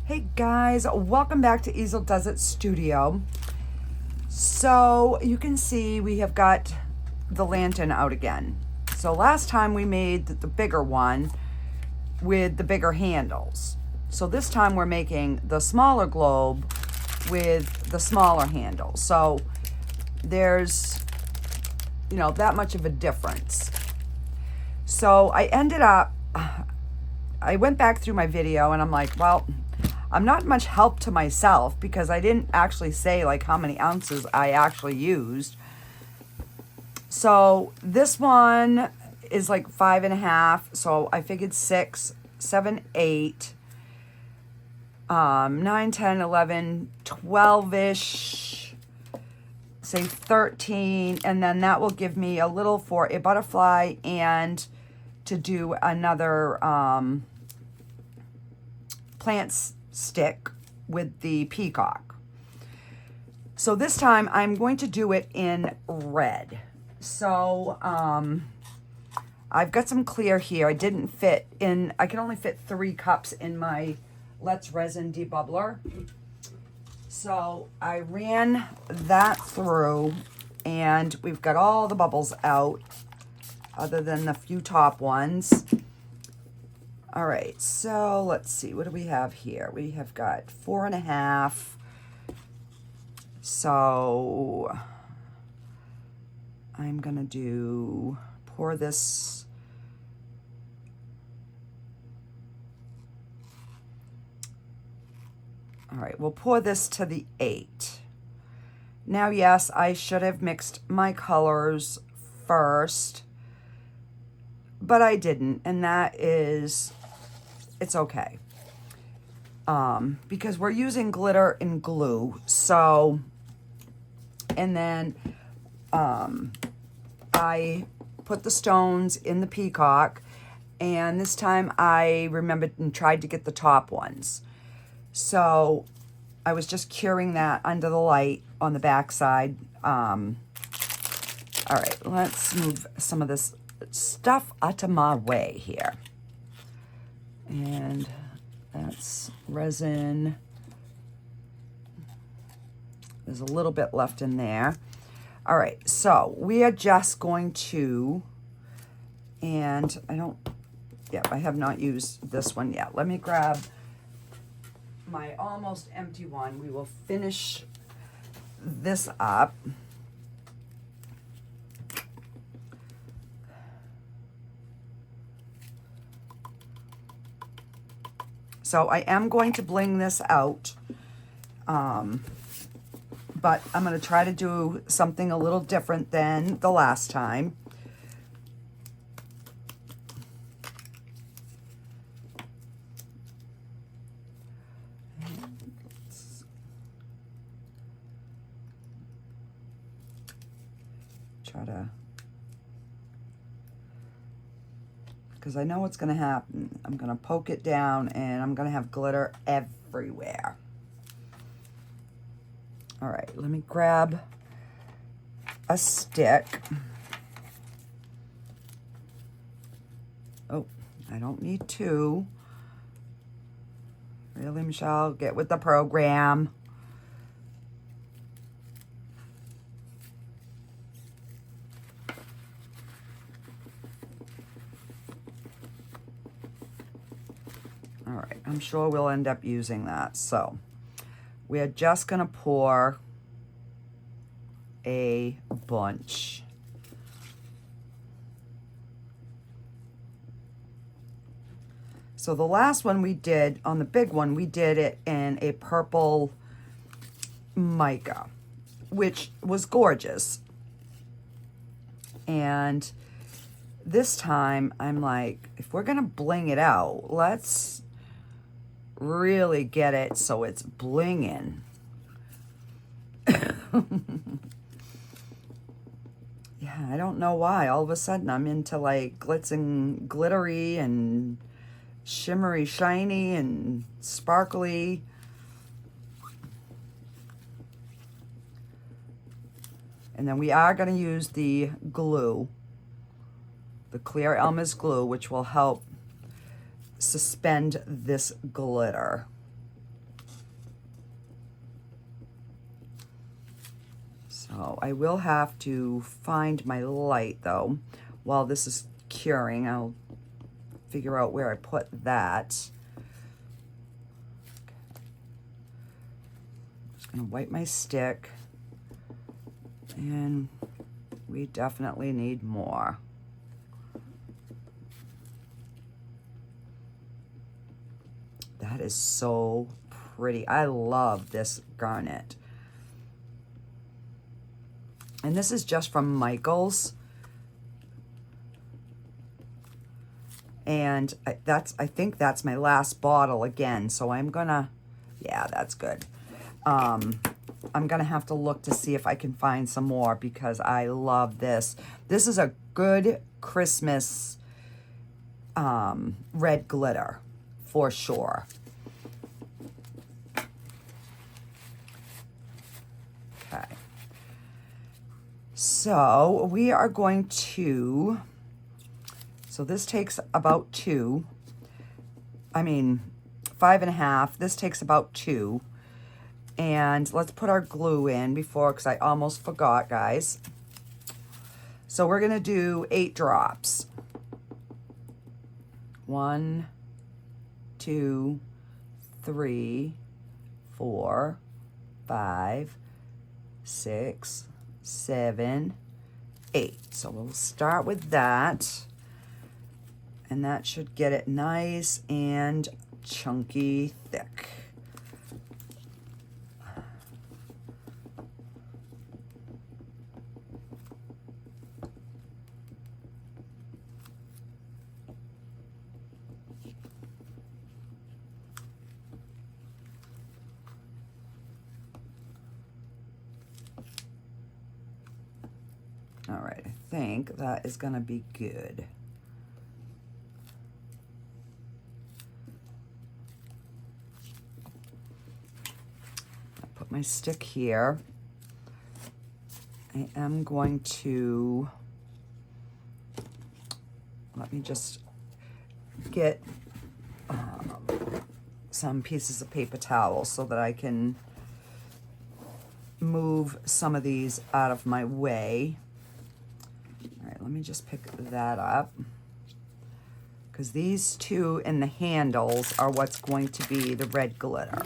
Hey guys, welcome back to Easeldoesitstudio. So you can see we have got the lantern out again. So last time we made the bigger one with the bigger handles. So this time we're making the smaller globe with the smaller handles. So there's, you know, that much of a difference. So I ended up, I went back through my video and I'm like, well, I'm not much help to myself because I didn't actually say like how many ounces I actually used. So this one is like 5.5. So I figured 6, 7, 8, 9, 10, 11, 12-ish, say 13. And then that will give me a little for a butterfly and to do another plant stick with the peacock. So this time I'm going to do it in red. So I've got some clear here. I didn't fit in, I can only fit 3 cups in my Let's Resin debubbler. So I ran that through and we've got all the bubbles out other than the few top ones. All right, so let's see, what do we have here? We have got 4.5. So I'm gonna pour this. All right, we'll pour this to the 8. Now, yes, I should have mixed my colors first, but I didn't, and that is, it's okay. Because we're using glitter and glue, so, and then I put the stones in the peacock, and this time I remembered and tried to get the top ones. So I was just curing that under the light on the back side. All right, let's move some of this stuff out of my way here. And that's resin. There's a little bit left in there. All right, so we are just going to, and I have not used this one yet. Let me grab my almost empty one. We will finish this up. So I am going to bling this out, but I'm going to try to do something a little different than the last time. Let's try to, because I know what's going to happen. I'm going to poke it down and I'm going to have glitter everywhere. All right, let me grab a stick. Oh, I don't need 2. Really, Michelle, get with the program. All right, I'm sure we'll end up using that. So we're just gonna pour a bunch. So the last one we did, on the big one, we did it in a purple mica, which was gorgeous. And this time I'm like, if we're gonna bling it out, let's really get it so it's blinging. Yeah, I don't know why. All of a sudden I'm into like glitz and glittery and shimmery, shiny and sparkly. And then we are going to use the glue, the clear Elmer's glue, which will help suspend this glitter. So I will have to find my light though. While this is curing, I'll figure out where I put that. Just gonna wipe my stick, and we definitely need more. That is so pretty. I love this garnet. And this is just from Michael's. And I think that's my last bottle again. So I'm gonna, yeah, that's good. I'm gonna have to look to see if I can find some more because I love this. This is a good Christmas red glitter for sure. Okay. So we are going to, so this takes about 5.5. This takes about 2. And let's put our glue in before, because I almost forgot, guys. So we're gonna do 8 drops. 1, 2, 3, 4, 5, 6, 7, 8. So we'll start with that. And that should get it nice and chunky thick. All right, I think that is gonna be good. I'll put my stick here. I am going to, let me just get some pieces of paper towel so that I can move some of these out of my way. All right, let me just pick that up, because these two in the handles are what's going to be the red glitter.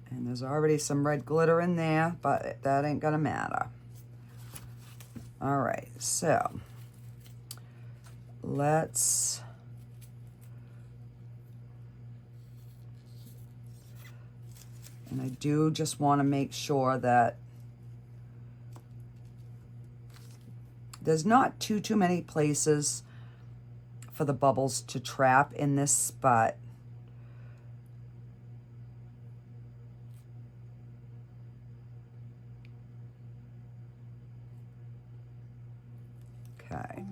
And there's already some red glitter in there, but that ain't gonna matter. All right, so let's, and I do just want to make sure that there's not too many places for the bubbles to trap in this spot. Okay.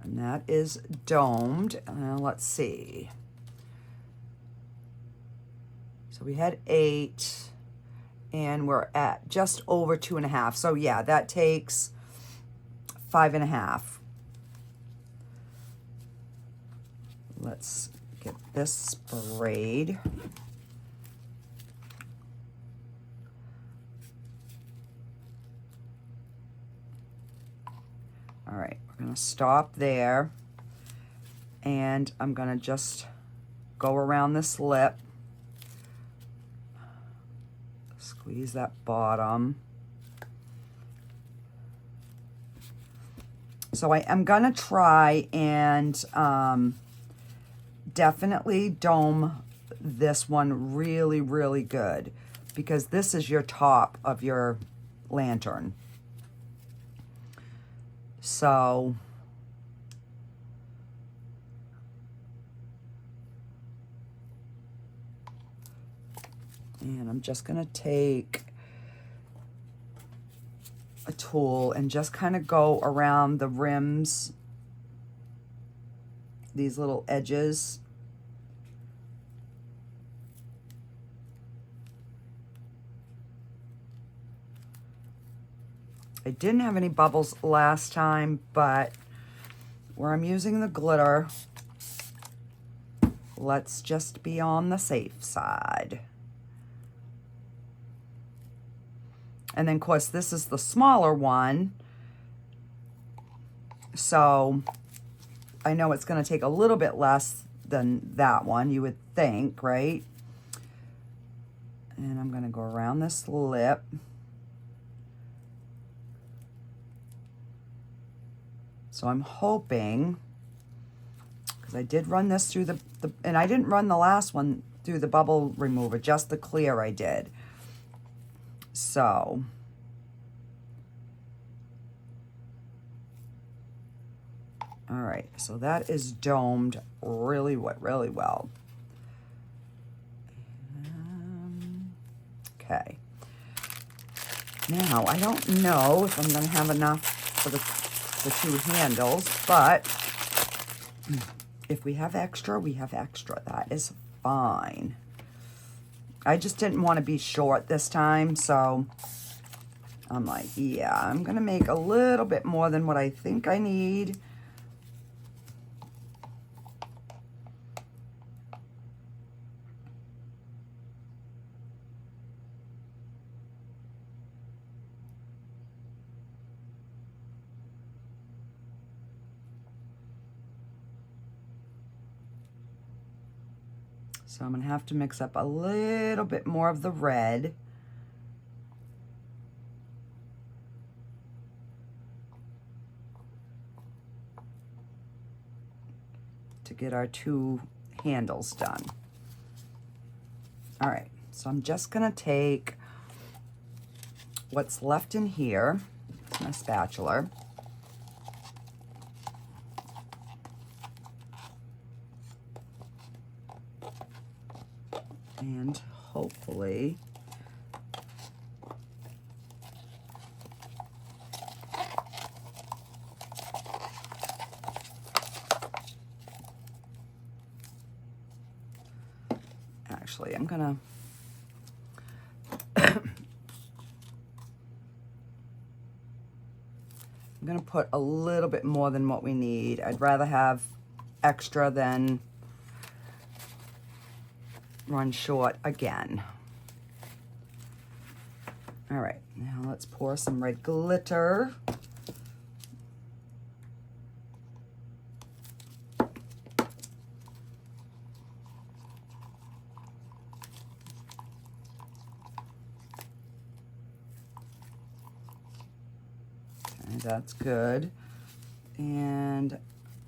And that is domed. Let's see. So we had 8, and we're at just over 2.5. So yeah, that takes 5.5. Let's get this sprayed. All right, we're gonna stop there, and I'm gonna just go around this lip. Squeeze that bottom. So I am gonna try and definitely dome this one really, really good, because this is your top of your lantern. So and I'm just gonna take a tool and just kind of go around the rims, these little edges. I didn't have any bubbles last time, but where I'm using the glitter, let's just be on the safe side. And then, of course, this is the smaller one. So I know it's going to take a little bit less than that one, you would think, right? And I'm going to go around this lip. So I'm hoping, because I did run this through and I didn't run the last one through the bubble remover, just the clear I did. So, all right, so that is domed really well. Okay. Now, I don't know if I'm going to have enough for the two handles, but if we have extra, we have extra. That is fine. I just didn't want to be short this time, so I'm like, yeah, I'm going to make a little bit more than what I think I need. So I'm going to have to mix up a little bit more of the red. To get our two handles done. All right, so I'm just going to take what's left in here, it's my spatula, and hopefully actually I'm gonna put a little bit more than what we need. I'd rather have extra than run short again. All right, now let's pour some red glitter. Okay, that's good. And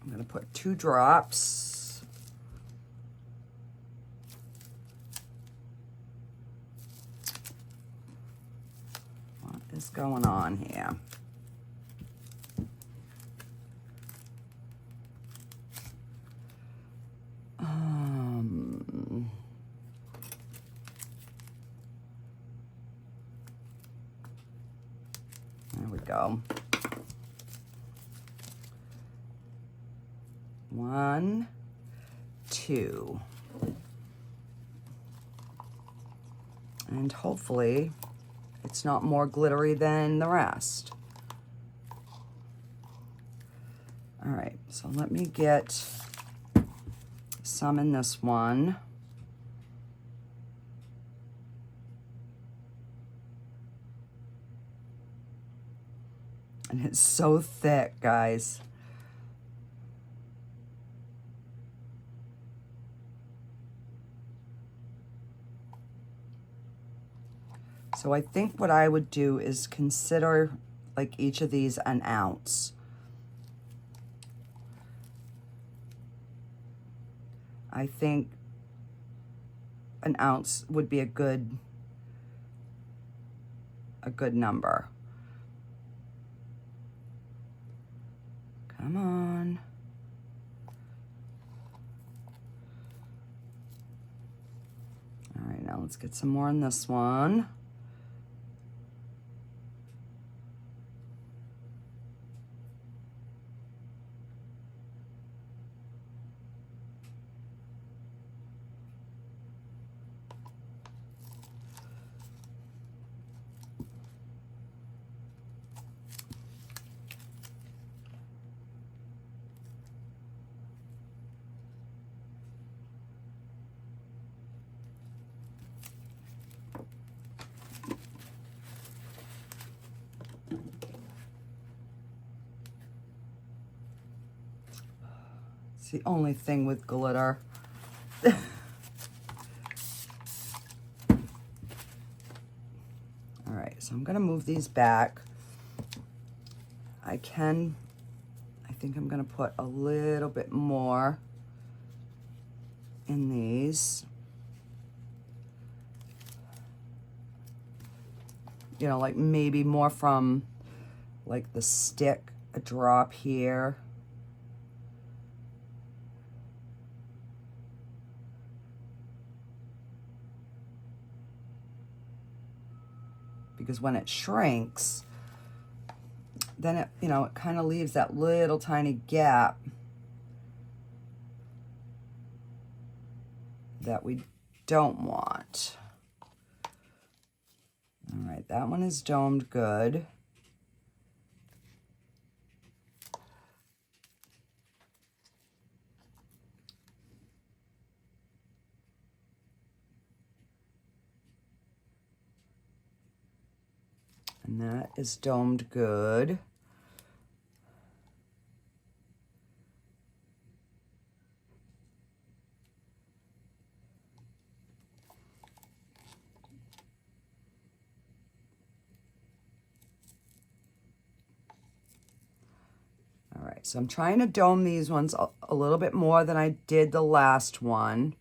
I'm going to put 2 drops. What is going on here? There we go. 1, 2. And hopefully it's not more glittery than the rest. All right, so let me get some in this one. And it's so thick, guys. So I think what I would do is consider like each of these an ounce. I think an ounce would be a good number. Come on. All right, now let's get some more in this one. It's the only thing with glitter. All right, so I'm gonna move these back. I think I'm gonna put a little bit more in these. You know, like maybe more from like the stick, a drop here. Because when it shrinks, then it, you know, it kind of leaves that little tiny gap that we don't want. All right, that one is domed good. And that is domed good. All right, so I'm trying to dome these ones a little bit more than I did the last one.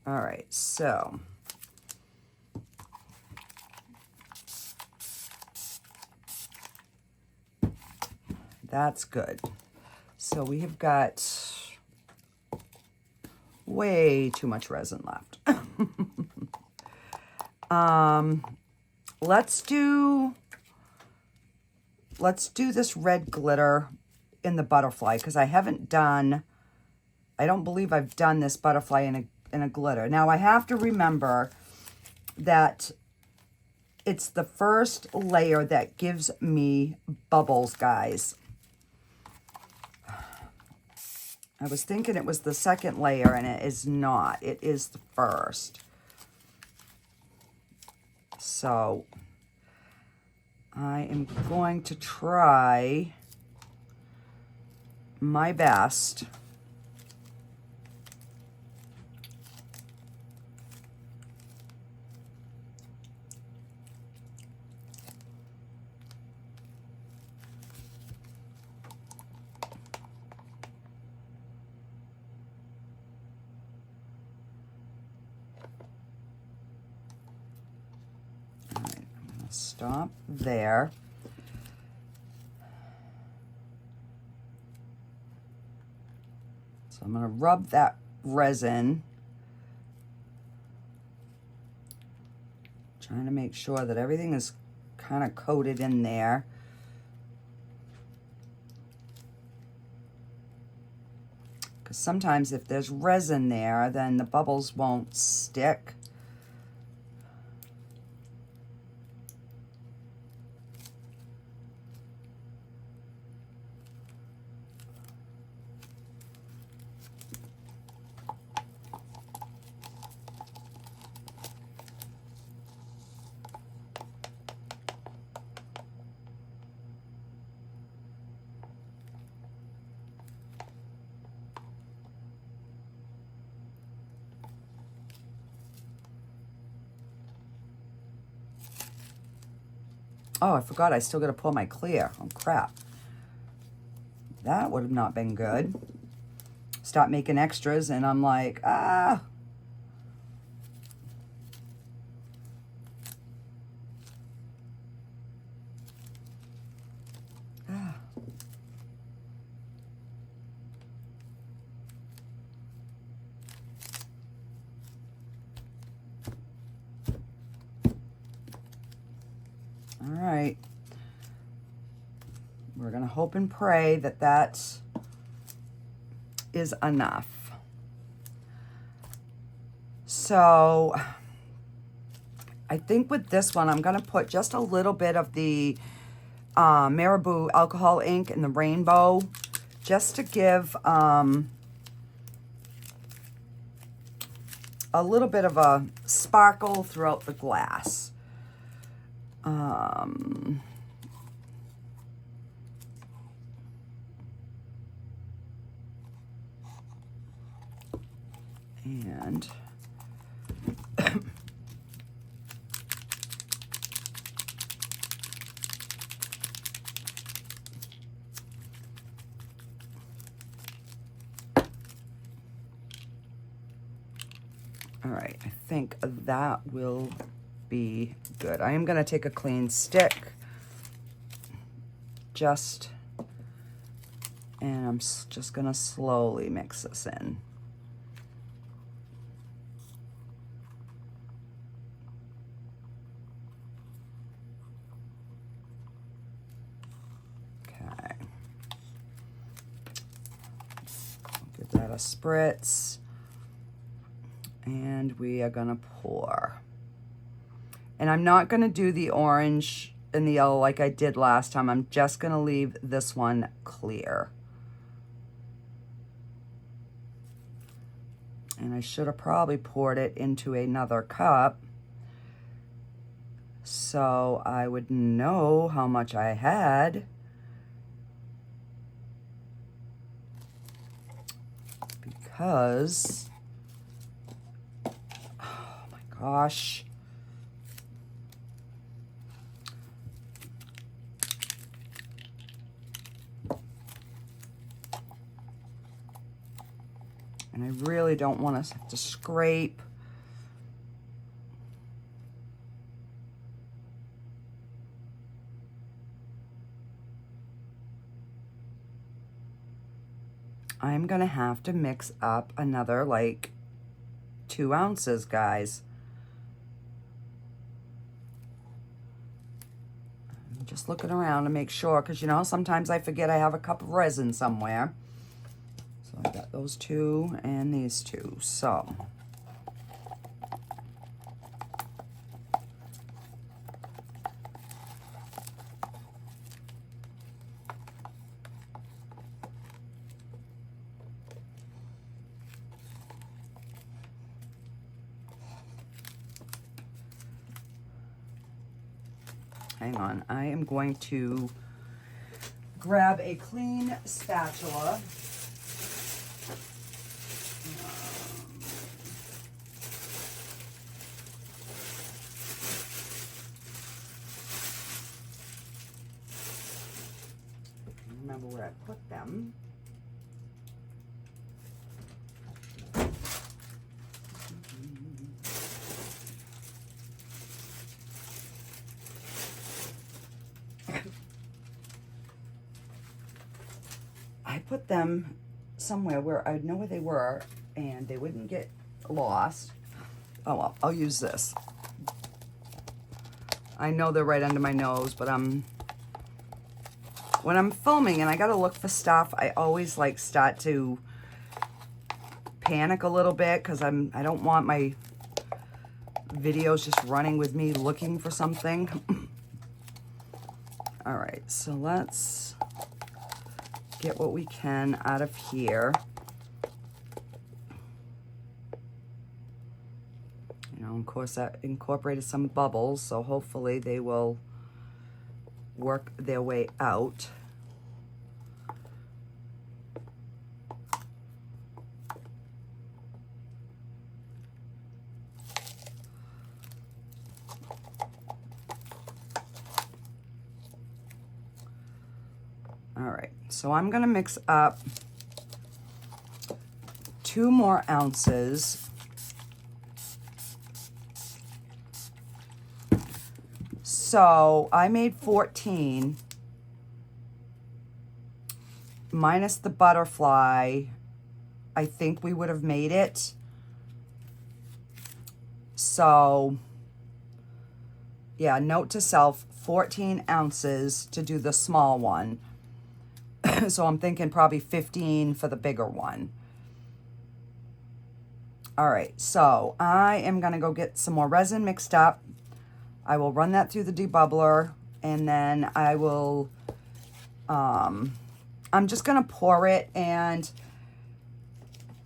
All right, so that's good. So we have got way too much resin left. Let's do this red glitter in the butterfly, because I don't believe I've done this butterfly in a glitter. Now I have to remember that it's the first layer that gives me bubbles, guys. I was thinking it was the second layer, and it is not. It is the first. So I am going to try my best stop there. So I'm going to rub that resin, trying to make sure that everything is kind of coated in there. Because sometimes if there's resin there, then the bubbles won't stick. Oh, I forgot I still got to pour my clear. Oh, crap. That would have not been good. Stop making extras, and I'm like, ah. All right. We're going to hope and pray that that is enough. So I think with this one, I'm going to put just a little bit of the Marabou alcohol ink in the rainbow, just to give a little bit of a sparkle throughout the glass. And all right, I think that will be good. I am going to take a clean stick and I'm just going to slowly mix this in. Okay. Give that a spritz. And we are going to pour. And I'm not going to do the orange and the yellow like I did last time. I'm just going to leave this one clear. And I should have probably poured it into another cup so I would know how much I had. Because, oh my gosh. And I really don't want us to have to scrape. I'm gonna have to mix up another like 2 ounces, guys. I'm just looking around to make sure, because you know, sometimes I forget I have a cup of resin somewhere. So I got those 2 and these 2. So hang on, I am going to grab a clean spatula. Remember where I put them. I put them somewhere where I'd know where they were and they wouldn't get lost. Oh well, I'll use this. I know they're right under my nose, but when I'm filming and I gotta look for stuff, I always like start to panic a little bit because I don't want my videos just running with me looking for something. All right, so let's get what we can out of here. You know, of course, that incorporated some bubbles, so hopefully they will work their way out. All right, so I'm gonna mix up 2 more ounces. So I made 14 minus the butterfly. I think we would have made it. So yeah, note to self, 14 ounces to do the small one. So I'm thinking probably 15 for the bigger one. All right, so I am gonna go get some more resin mixed up. I will run that through the debubbler, and then I will, I'm just gonna pour it, and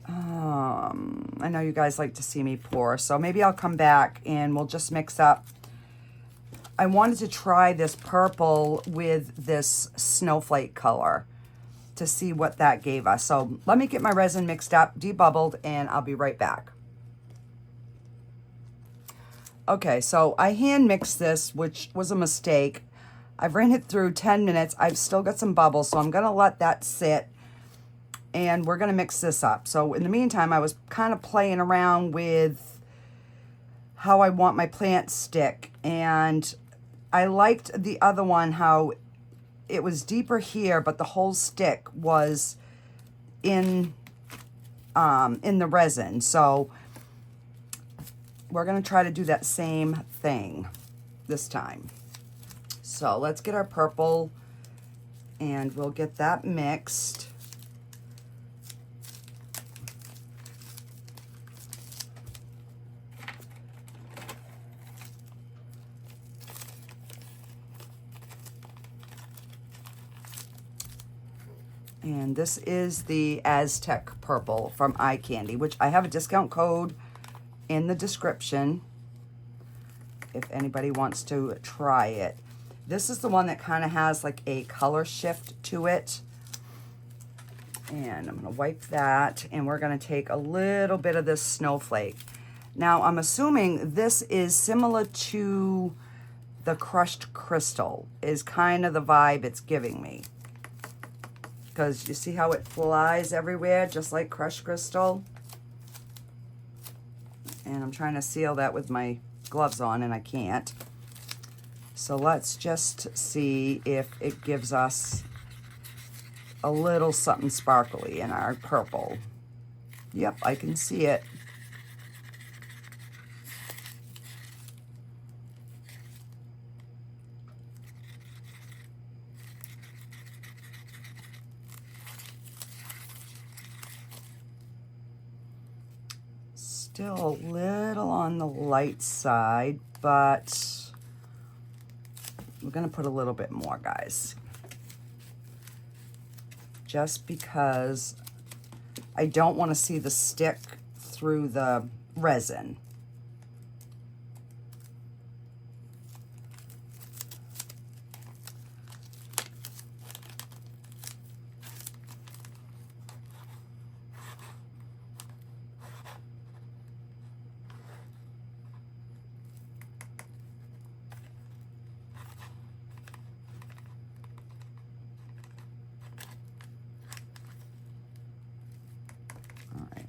I know you guys like to see me pour, so maybe I'll come back and we'll just mix up. I wanted to try this purple with this snowflake color to see what that gave us. So let me get my resin mixed up, debubbled, and I'll be right back. Okay, so I hand mixed this, which was a mistake. I've ran it through 10 minutes. I've still got some bubbles, so I'm gonna let that sit and we're gonna mix this up. So in the meantime, I was kind of playing around with how I want my plant stick, and I liked the other one, how it was deeper here, but the whole stick was in the resin. So we're gonna try to do that same thing this time. So let's get our purple and we'll get that mixed. And this is the Aztec purple from Eye Candy, which I have a discount code in the description if anybody wants to try it. This is the one that kind of has like a color shift to it. And I'm going to wipe that, and we're going to take a little bit of this snowflake. Now, I'm assuming this is similar to the crushed crystal, is kind of the vibe it's giving me. Because you see how it flies everywhere, just like crushed crystal? And I'm trying to seal that with my gloves on, and I can't. So let's just see if it gives us a little something sparkly in our purple. Yep, I can see it. Still a little on the light side, but we're gonna put a little bit more, guys. Just because I don't want to see the stick through the resin.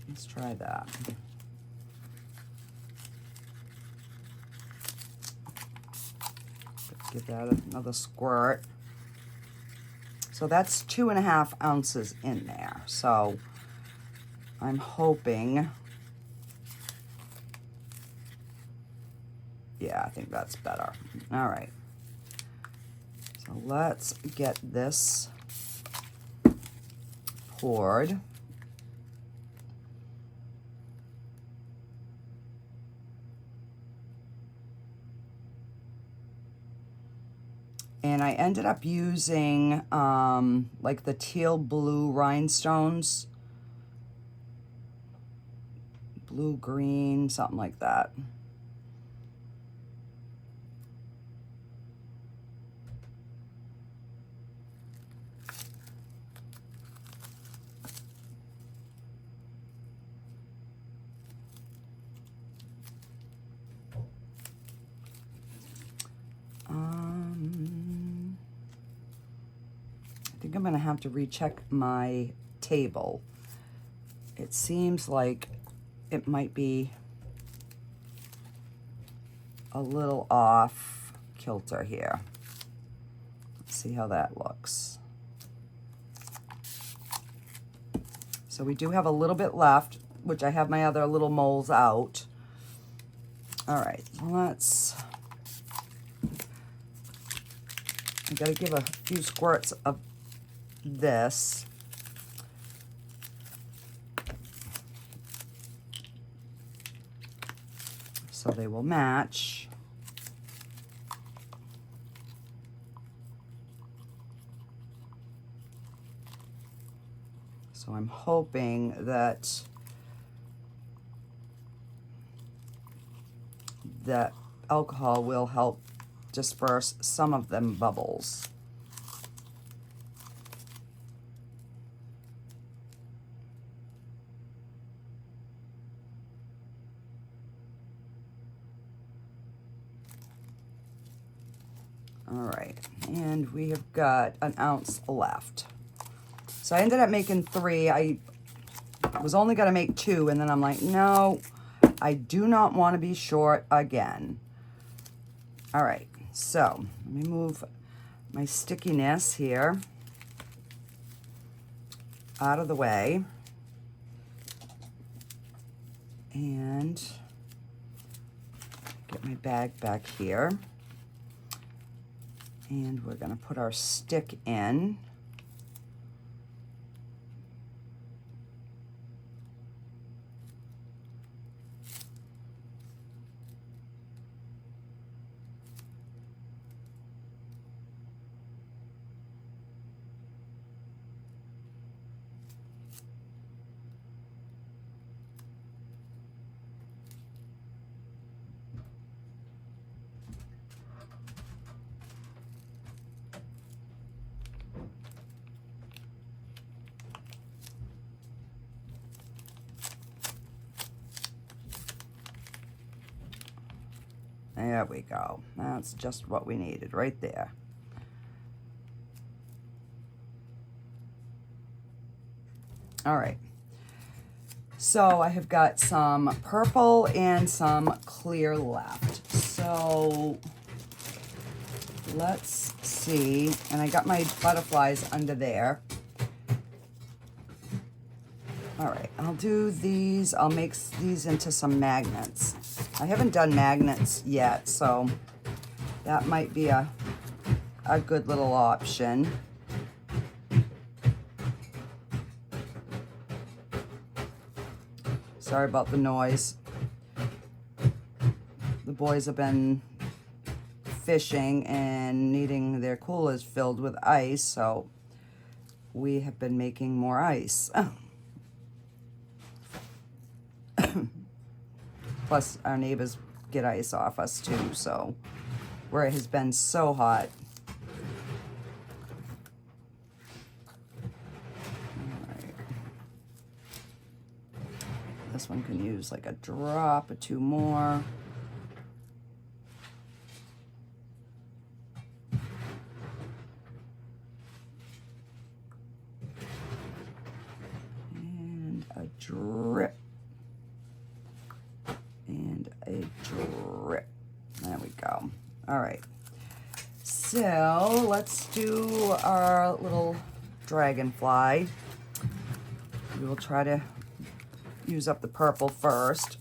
Let's try that. Give that another squirt. So that's 2.5 ounces in there. So I'm hoping, yeah, I think that's better. All right. So let's get this poured. And I ended up using like the teal blue rhinestones. Blue, green, something like that. I think I'm going to have to recheck my table. It seems like it might be a little off kilter here. Let's see how that looks. So we do have a little bit left, which I have my other little moles out. All right, let's, I gotta give a few squirts of this. So they will match. So I'm hoping that that alcohol will help disperse some of them bubbles. All right, and we have got an ounce left. So I ended up making 3. I was only gonna make 2, and then I'm like, no, I do not want to be short again. All right, so let me move my stickiness here out of the way. And get my bag back here. And we're gonna put our stick in. There we go. That's just what we needed right there. All right. So I have got some purple and some clear left. So let's see. And I got my butterflies under there. All right, I'll do these. I'll make these into some magnets. I haven't done magnets yet, so that might be a good little option. Sorry about the noise. The boys have been fishing and needing their coolers filled with ice, so we have been making more ice. Plus, our neighbors get ice off us too, so where it has been so hot. All right. This one can use like a drop or 2 more. And a drip. And a drip. There we go. All right. So let's do our little dragonfly. We will try to use up the purple first,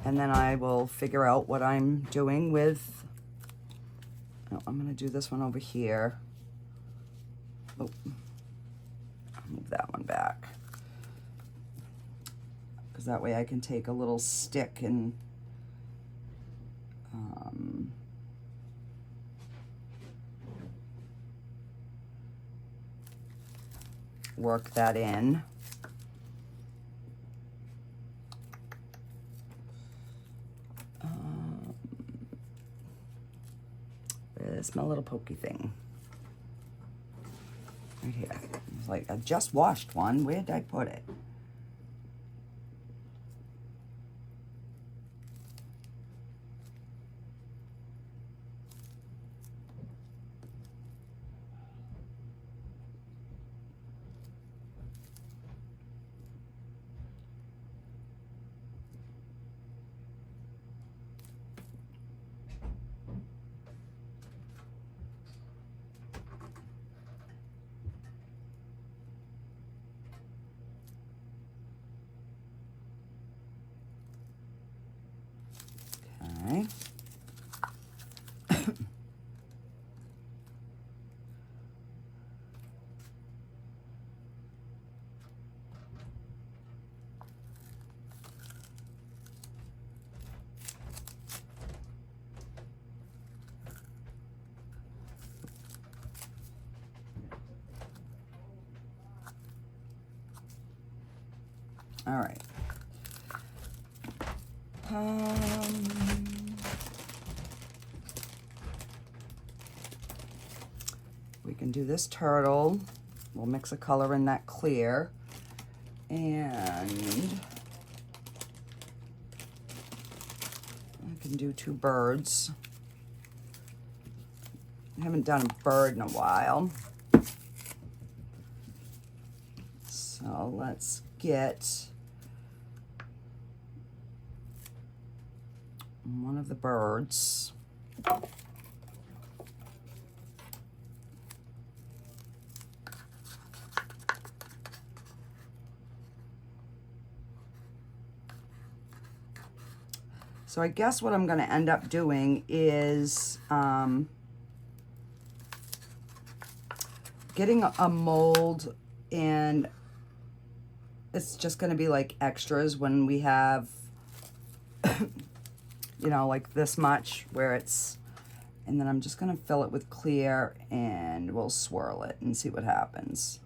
and then I will figure out what I'm doing with. Oh, I'm going to do this one over here. Oh, I'll move that one back. Because that way I can take a little stick and work that in. Where's my little pokey thing? Right here. It's like I just washed one. Where did I put it? Okay. All right. We can do this turtle. We'll mix a color in that clear. And I can do 2 birds. I haven't done a bird in a while. So let's get one of the birds. So I guess what I'm going to end up doing is getting a mold, and it's just going to be like extras when we have, you know, like this much where it's, and then I'm just going to fill it with clear and we'll swirl it and see what happens.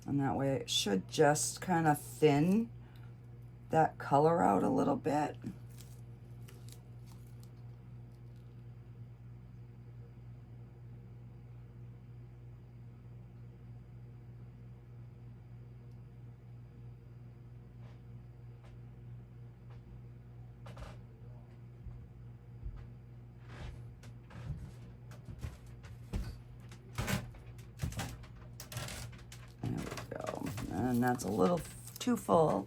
And that way it should just kind of thin that color out a little bit. There we go. And that's a little too full.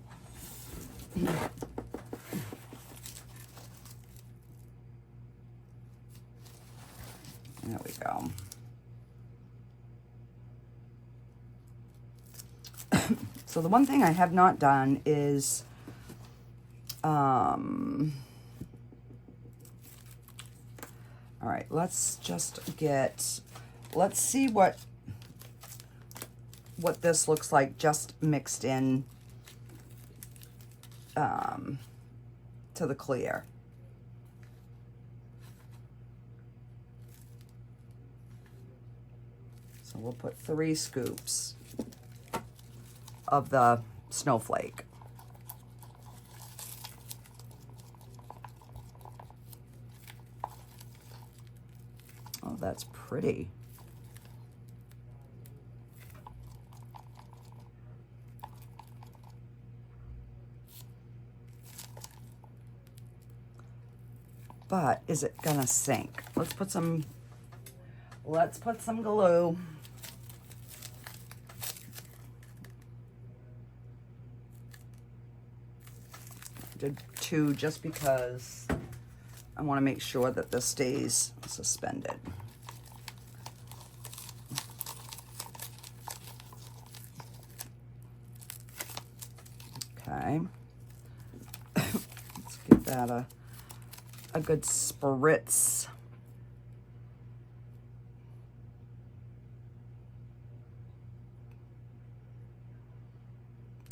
There we go. So the one thing I have not done is all right, let's see what this looks like just mixed in to the clear. So we'll put 3 scoops of the snowflake. Oh, that's pretty. But is it gonna sink? Let's put some glue. I did 2 just because I want to make sure that this stays suspended. Okay. Let's give that a good spritz.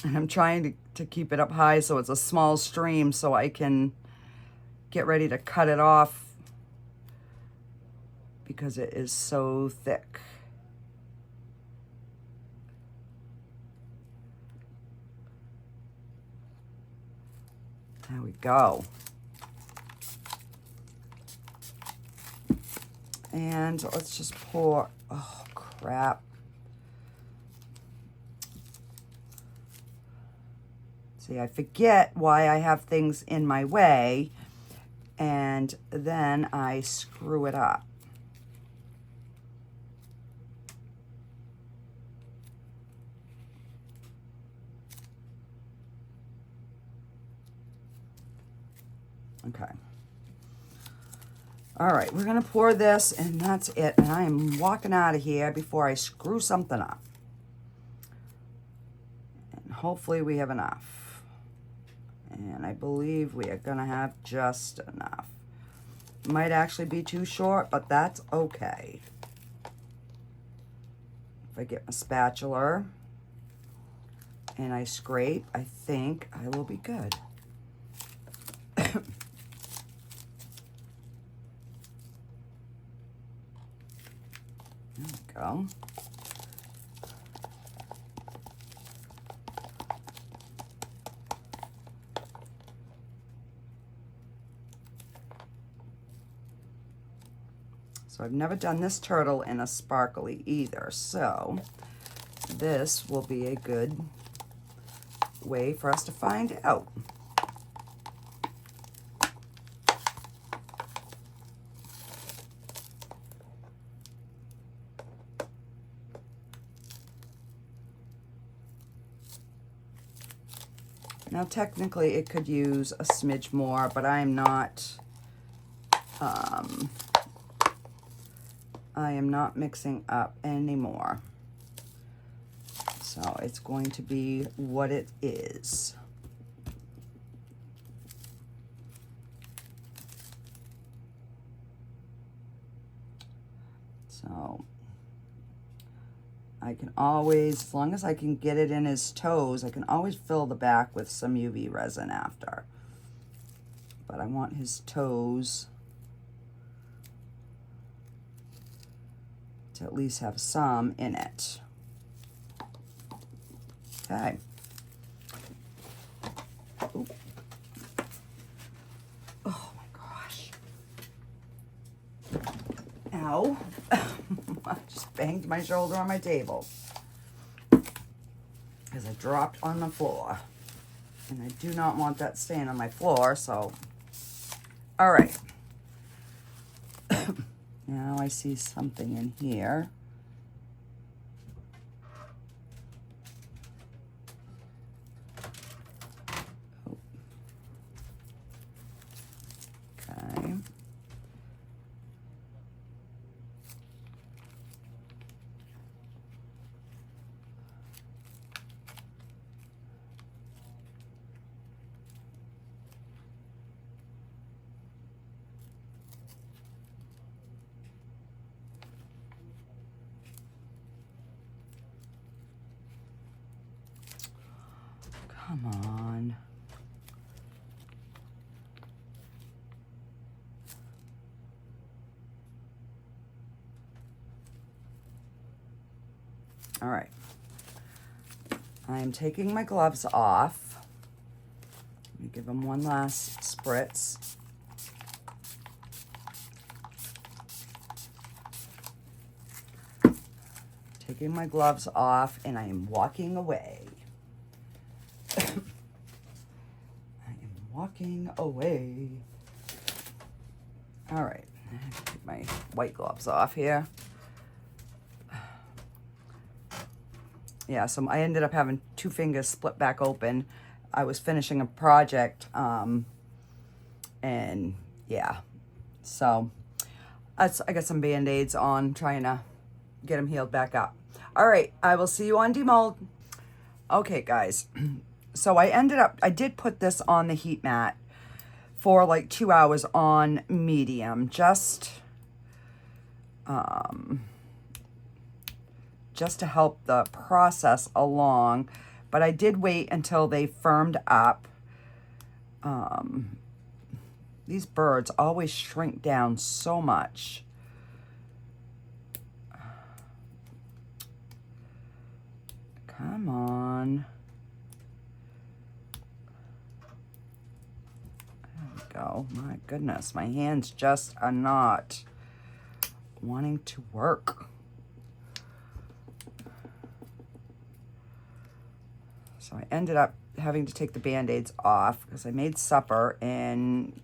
And I'm trying to keep it up high so it's a small stream so I can get ready to cut it off because it is so thick. There we go. And let's just pour, oh crap. See, I forget why I have things in my way, and then I screw it up. Okay. All right, we're gonna pour this, and that's it. And I am walking out of here before I screw something up. And hopefully we have enough. And I believe we are gonna have just enough. Might actually be too short, but that's okay. If I get my spatula and I scrape, I think I will be good. There we go. So I've never done this turtle in a sparkly either, so this will be a good way for us to find out. Now technically it could use a smidge more, but I am not mixing up anymore. So it's going to be what it is. So I can always, as long as I can get it in his toes, I can always fill the back with some UV resin after. But I want his toes to at least have some in it. Okay. Ooh. Oh my gosh. Ow. I just banged my shoulder on my table because I dropped on the floor. And I do not want that staying on my floor, so. All right. Now I see something in here. Okay. Come on. All right. I'm taking my gloves off. Let me give them one last spritz. Taking my gloves off, and I am walking away. I am walking away. All right, I have to take my white gloves off here. Yeah, so I ended up having two fingers split back open. I was finishing a project, and yeah, so I got some Band-Aids on, trying to get them healed back up. All right, I will see you on demold. Okay, guys. So I did put this on the heat mat for like 2 hours on medium, just to help the process along. But I did wait until they firmed up. These birds always shrink down so much. Come on. Go. My goodness, my hands just are not wanting to work. So I ended up having to take the Band-Aids off because I made supper, and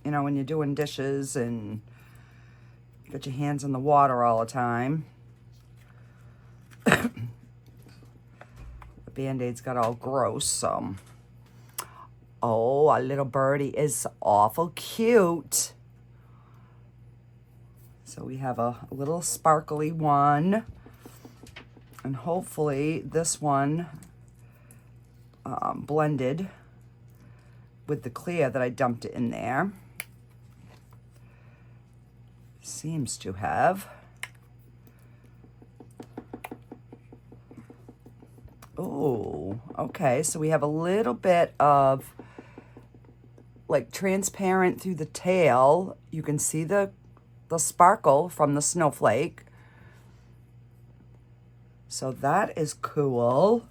you know, when you're doing dishes and you got your hands in the water all the time, the Band-Aids got all gross, so. Oh, our little birdie is awful cute. So we have a little sparkly one. And hopefully this one blended with the clear that I dumped in there. Seems to have. Oh, okay. So we have a little bit of like transparent through the tail. You can see the sparkle from the snowflake. So that is cool.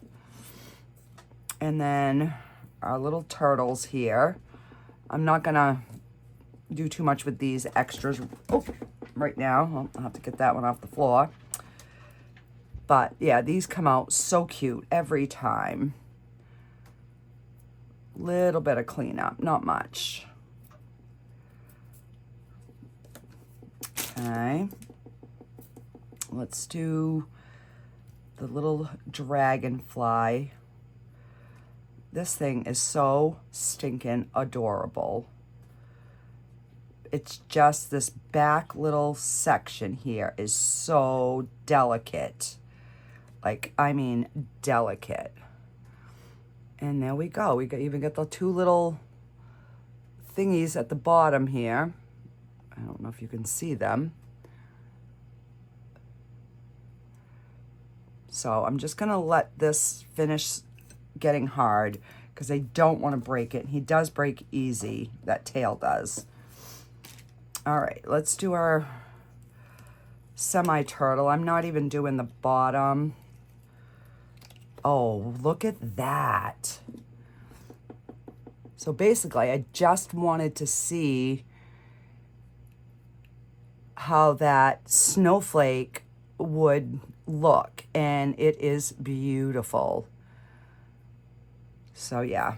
And then our little turtles here. I'm not gonna do too much with these extras right now. I'll have to get that one off the floor. But yeah, these come out so cute every time. Little bit of cleanup, not much. Okay. Let's do the little dragonfly. This thing is so stinking adorable. It's just this back little section here is so delicate. Like, I mean, delicate. And there we go. We even got the two little thingies at the bottom here. I don't know if you can see them. So I'm just gonna let this finish getting hard because I don't want to break it. He does break easy, that tail does. All right, let's do our semi-turtle. I'm not even doing the bottom. Oh, look at that. So basically, I just wanted to see how that snowflake would look, and it is beautiful. So yeah,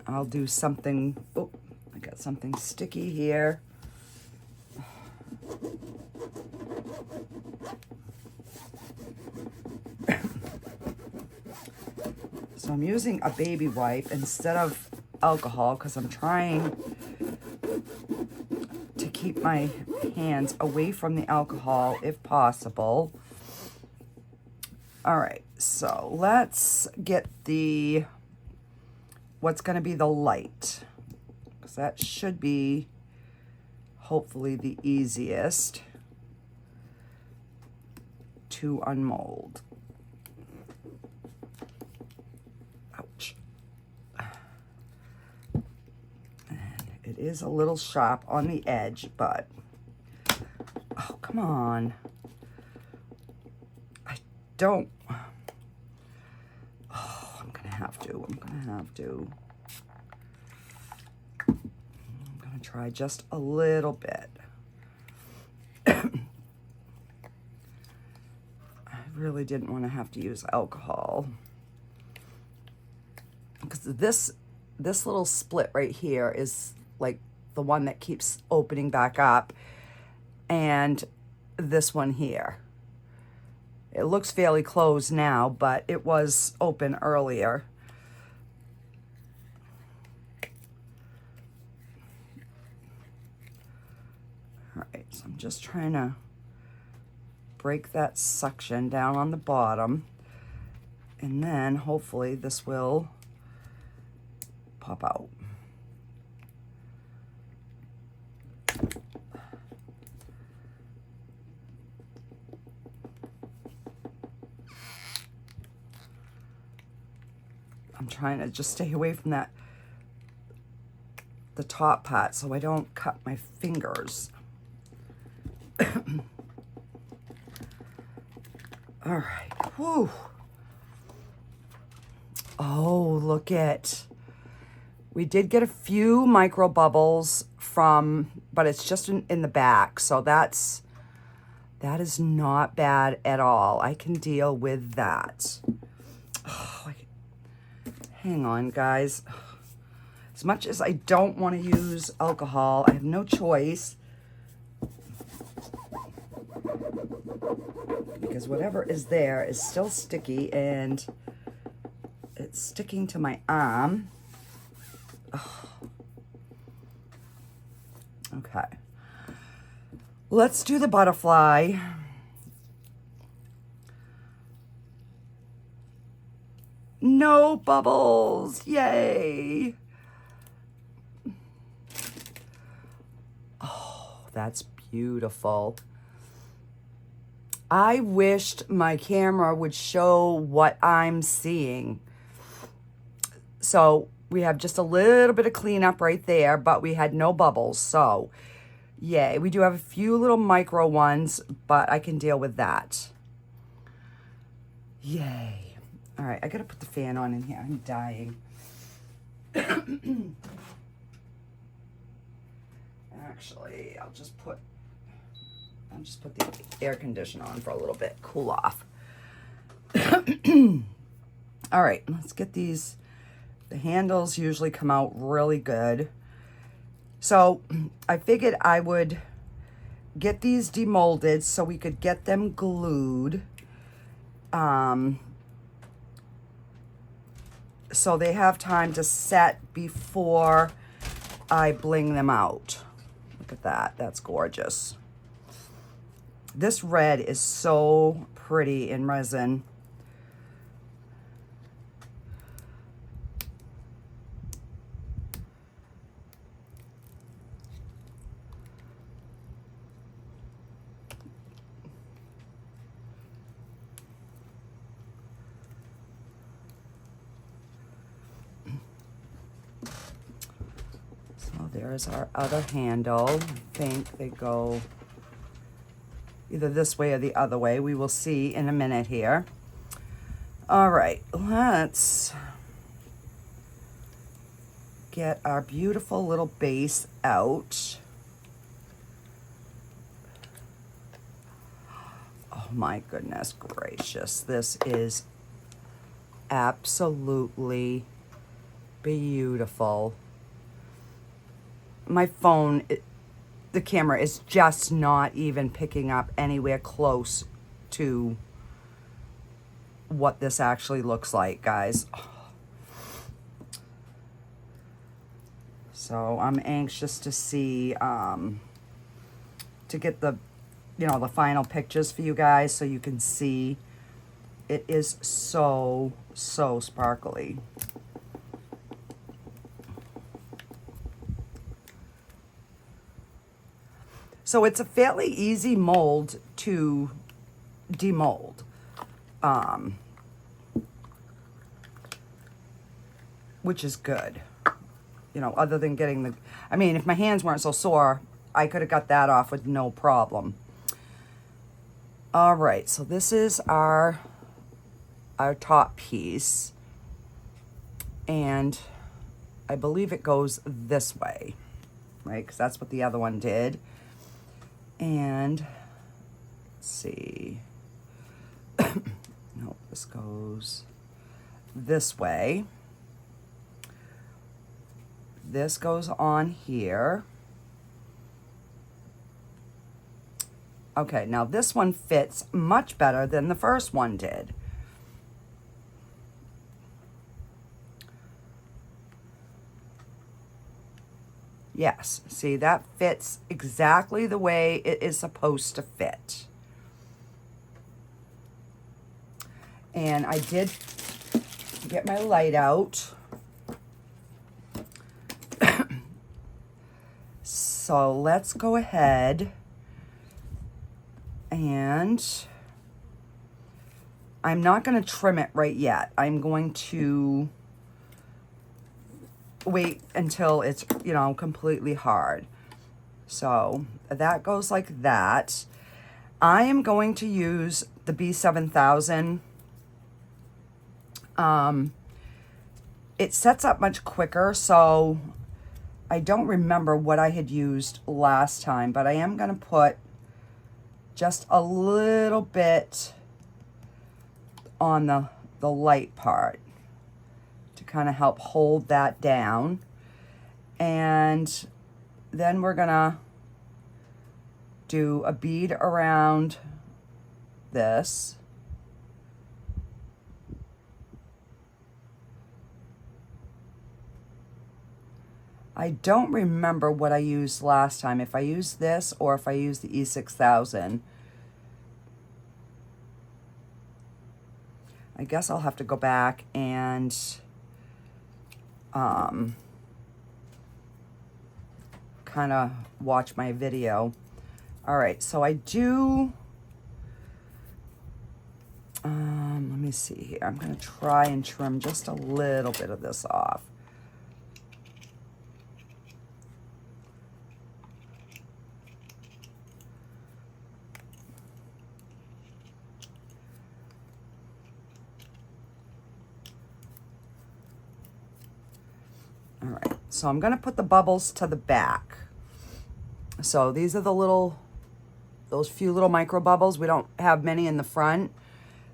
I'll do something. Oh, I got something sticky here. So I'm using a baby wipe instead of alcohol because I'm trying to keep my hands away from the alcohol if possible. All right, so let's get the, what's going to be the light, because that should be hopefully the easiest to unmold. Ouch. And it is a little sharp on the edge, but, oh, come on. I don't, oh, I'm gonna have to. I'm gonna try just a little bit. I really didn't want to have to use alcohol because this little split right here is like the one that keeps opening back up, and this one here, it looks fairly closed now, but it was open earlier. All right, so I'm just trying to break that suction down on the bottom, and then hopefully this will pop out. I'm trying to just stay away from that, the top part, so I don't cut my fingers. All right, whew. Oh, look at, we did get a few micro bubbles from, but it's just in the back, so that is not bad at all. I can deal with that. Oh, hang on, guys. As much as I don't want to use alcohol, I have no choice, because whatever is there is still sticky, and it's sticking to my arm. Oh. Okay. Let's do the butterfly. No bubbles. Yay. Oh, that's beautiful. I wished my camera would show what I'm seeing. So we have just a little bit of cleanup right there, but we had no bubbles. So yay. We do have a few little micro ones, but I can deal with that. Yay. All right, I gotta put the fan on in here. I'm dying. Actually, I'll just put the air conditioner on for a little bit, cool off. All right, let's get these. The handles usually come out really good. So I figured I would get these demolded so we could get them so they have time to set before I bling them out. Look at that, that's gorgeous. This red is so pretty in resin. There's our other handle. I think they go either this way or the other way. We will see in a minute here. All right, let's get our beautiful little base out. Oh my goodness gracious. This is absolutely beautiful. My phone, the camera is just not even picking up anywhere close to what this actually looks like, guys. So I'm anxious to see, to get the, you know, the final pictures for you guys so you can see. It is so, so sparkly. So it's a fairly easy mold to demold. Which is good. You know, other than getting the, I mean, if my hands weren't so sore, I could have got that off with no problem. All right, so this is our top piece. And I believe it goes this way, right? Because that's what the other one did. And let's see. No, this goes this way. This goes on here. Okay, now this one fits much better than the first one did. Yes, see, that fits exactly the way it is supposed to fit. And I did get my light out. So let's go ahead and I'm not going to trim it right yet. I'm going to wait until it's, you know, completely hard. So that goes like that. I am going to use the B7000. It sets up much quicker, so I don't remember what I had used last time, but I am going to put just a little bit on the light part to kind of help hold that down. And then we're gonna do a bead around this. I don't remember what I used last time, if I used this or if I used the E6000. I guess I'll have to go back and kind of watch my video. All right, so I do, let me see here. I'm gonna try and trim just a little bit of this off. All right, so I'm gonna put the bubbles to the back. So these are the little, those few little micro bubbles. We don't have many in the front.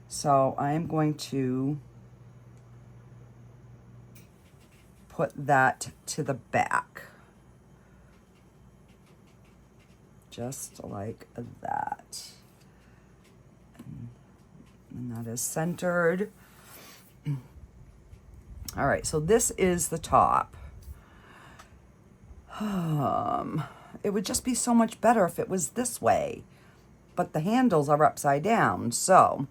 So I am going to put that to the back. Just like that. And that is centered. All right, so this is the top. It would just be so much better if it was this way, but the handles are upside down, so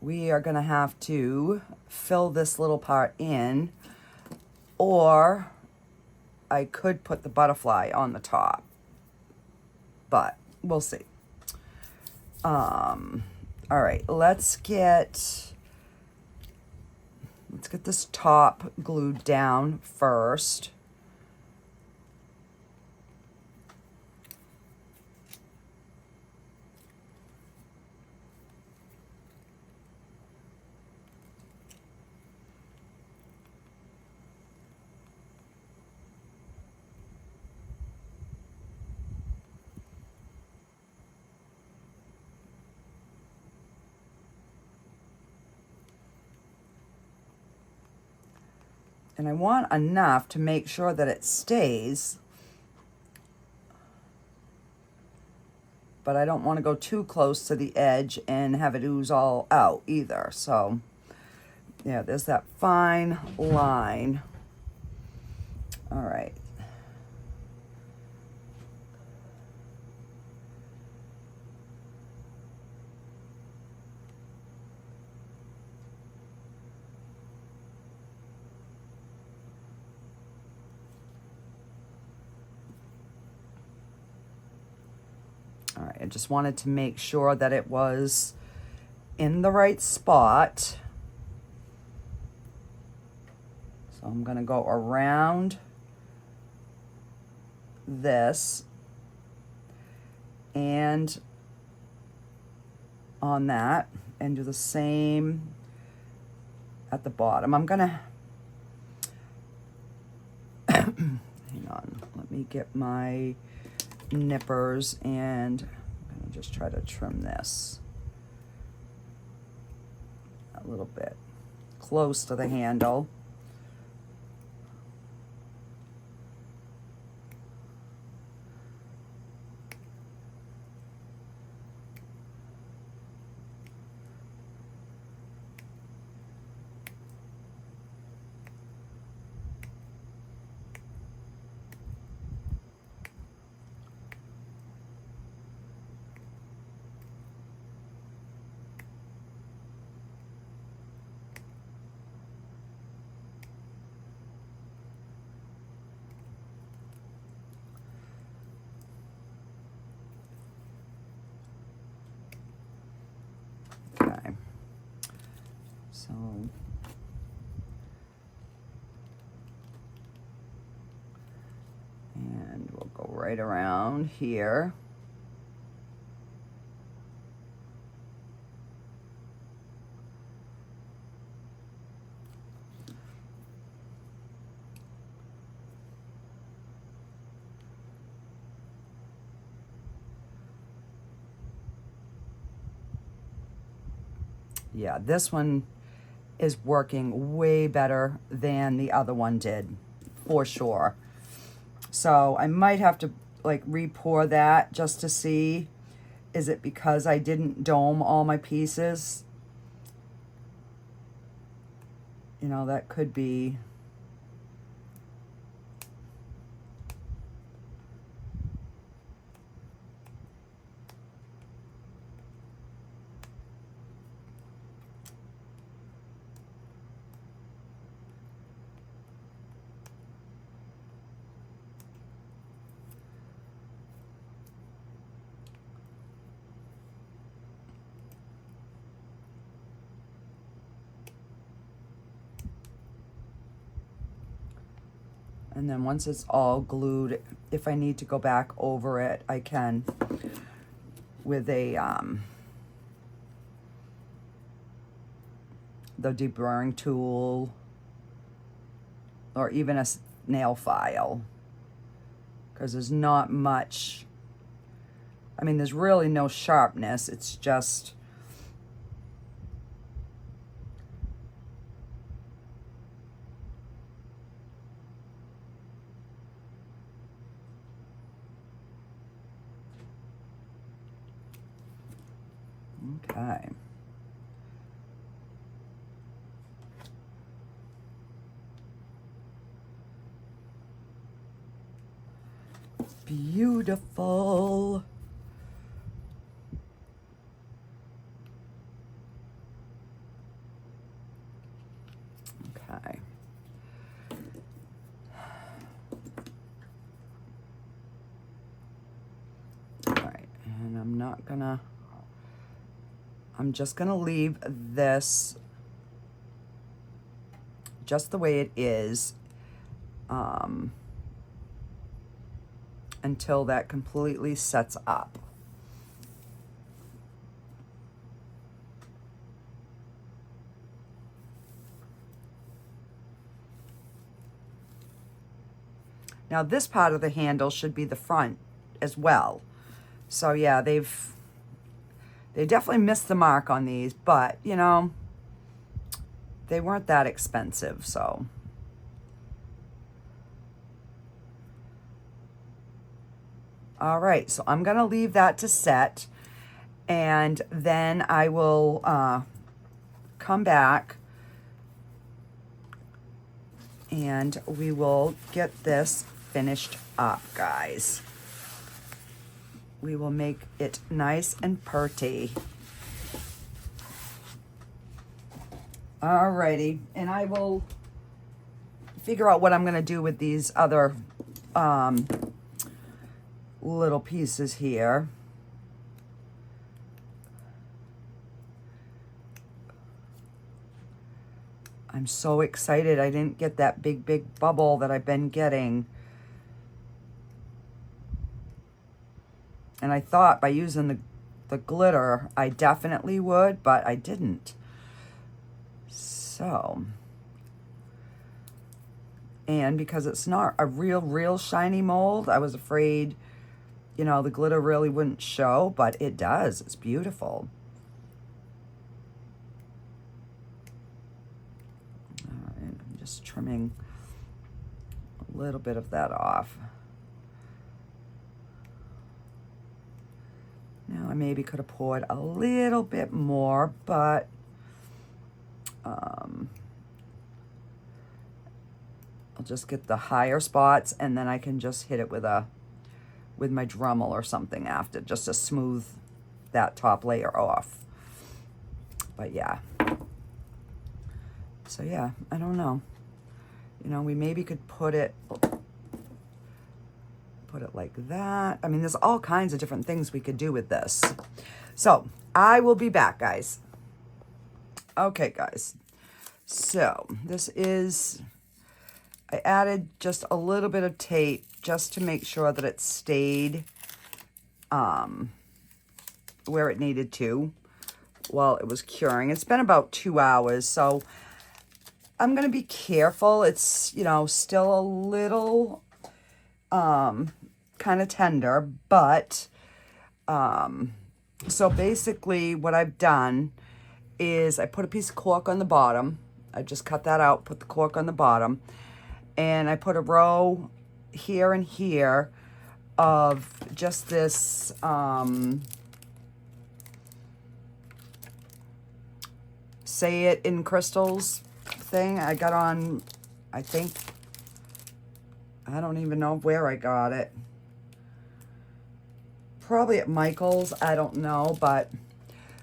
we are gonna have to fill this little part in, or I could put the butterfly on the top, but we'll see. All right, let's get this top glued down first. And I want enough to make sure that it stays, but I don't want to go too close to the edge and have it ooze all out either. So yeah, there's that fine line. All right. All right, I just wanted to make sure that it was in the right spot. So I'm gonna go around this and on that and do the same at the bottom. I'm gonna, hang on, let me get my nippers and I'm gonna just try to trim this a little bit close to the handle. Okay, so and we'll go right around here. Yeah, this one is working way better than the other one did, for sure. So I might have to like re-pour that just to see, is it because I didn't dome all my pieces? You know, that could be. And then once it's all glued, if I need to go back over it, I can with a the deburring tool or even a nail file, because there's not much, I mean, there's really no sharpness. It's just okay. beautiful. Okay. All right, and I'm just gonna leave this just the way it is until that completely sets up. Now this part of the handle should be the front as well. So yeah, they definitely missed the mark on these, but you know, they weren't that expensive, so. All right, so I'm gonna leave that to set, and then I will come back and we will get this finished up, guys. We will make it nice and pretty. Alrighty, and I will figure out what I'm gonna do with these other little pieces here. I'm so excited I didn't get that big bubble that I've been getting. And I thought by using the glitter, I definitely would, but I didn't. So, and because it's not a real shiny mold, I was afraid, you know, the glitter really wouldn't show, but it does. It's beautiful. All right, I'm just trimming a little bit of that off. Now, I maybe could have poured a little bit more, but I'll just get the higher spots, and then I can just hit it with my Dremel or something after, just to smooth that top layer off. But yeah. So yeah, I don't know. You know, we maybe could put it like that. I mean, there's all kinds of different things we could do with this. So I will be back, guys. Okay, guys. So this is, I added just a little bit of tape just to make sure that it stayed where it needed to while it was curing. It's been about 2 hours, so I'm going to be careful. It's, you know, still a little kind of tender, but so basically what I've done is I put a piece of cork on the bottom. I just cut that out, put the cork on the bottom, and I put a row here and here of just this Say It in Crystals thing I got on, I think, I don't even know where I got it. Probably at Michael's, I don't know, but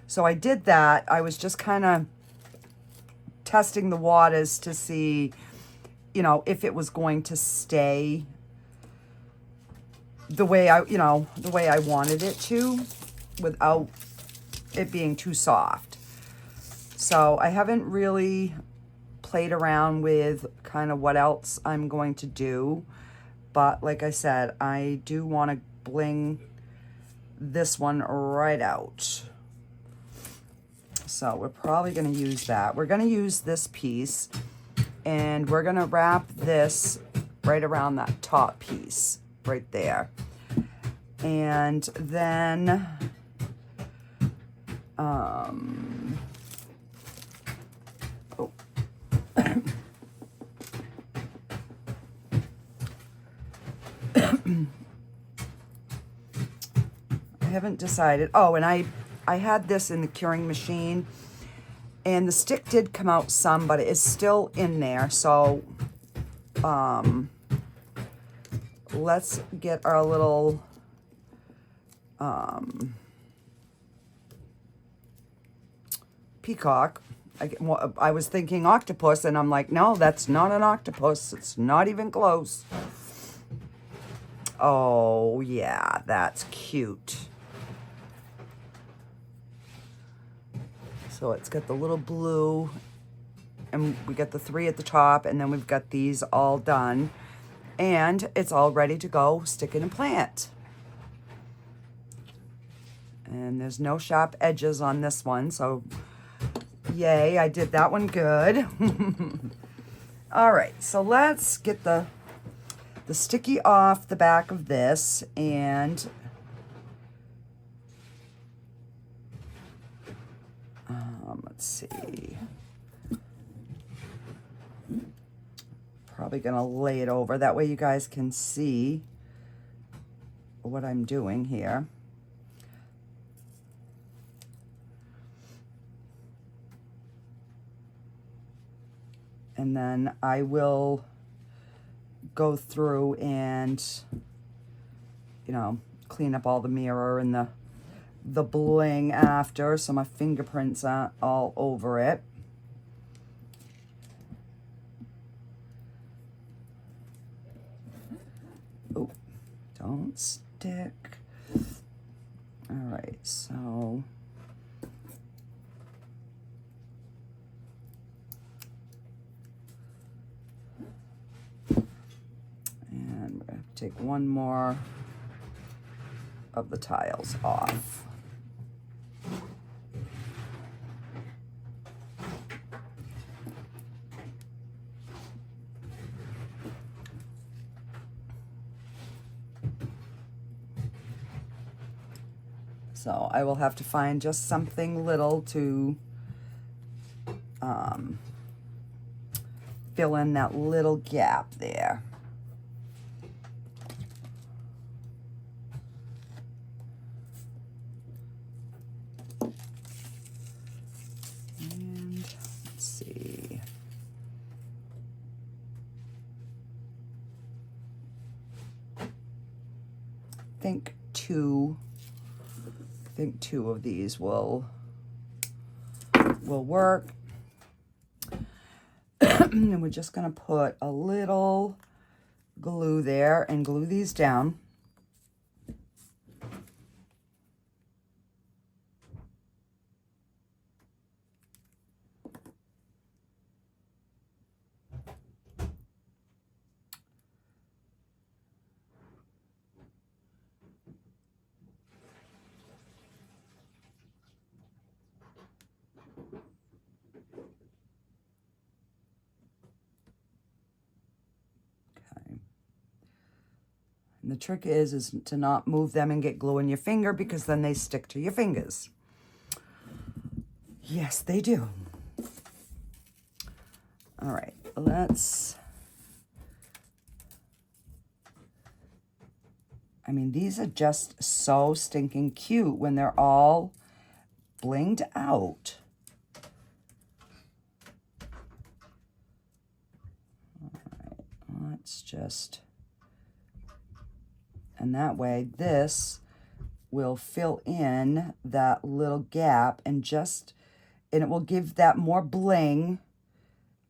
so I did that. I was just kind of testing the waters to see, you know, if it was going to stay the way I, you know, the way I wanted it to without it being too soft. So I haven't really played around with kind of what else I'm going to do. But like I said, I do want to bling this one right out. So we're probably going to use that. We're going to use this piece, and we're going to wrap this right around that top piece right there. And then I haven't decided. Oh, and I had this in the curing machine, and the stick did come out some, but it is still in there. So let's get our little peacock. I was thinking octopus, and I'm like, no, that's not an octopus. It's not even close. Oh, yeah, that's cute. So it's got the little blue, and we got the 3 at the top, and then we've got these all done. And it's all ready to go stick in a plant. And there's no sharp edges on this one, so yay, I did that one good. All right, so let's get the sticky off the back of this, and let's see. Probably gonna lay it over, that way you guys can see what I'm doing here. And then I will go through and, you know, clean up all the mirror and the bling after, so my fingerprints aren't all over it. Oh, don't stick. All right, so and we're going to take one more of the tiles off. So I will have to find just something little to fill in that little gap there. And let's see. I think two of these will work. And we're just going to put a little glue there and glue these down. And the trick is to not move them and get glue in your finger, because then they stick to your fingers. Yes, they do. All right, I mean, these are just so stinking cute when they're all blinged out. All right, let's just... And that way, this will fill in that little gap and it will give that more bling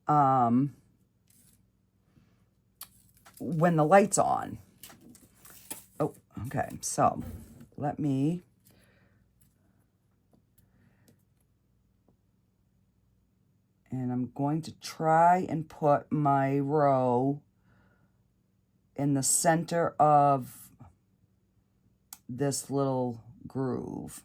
when the light's on. Oh, okay, so let me... And I'm going to try and put my row in the center of this little groove.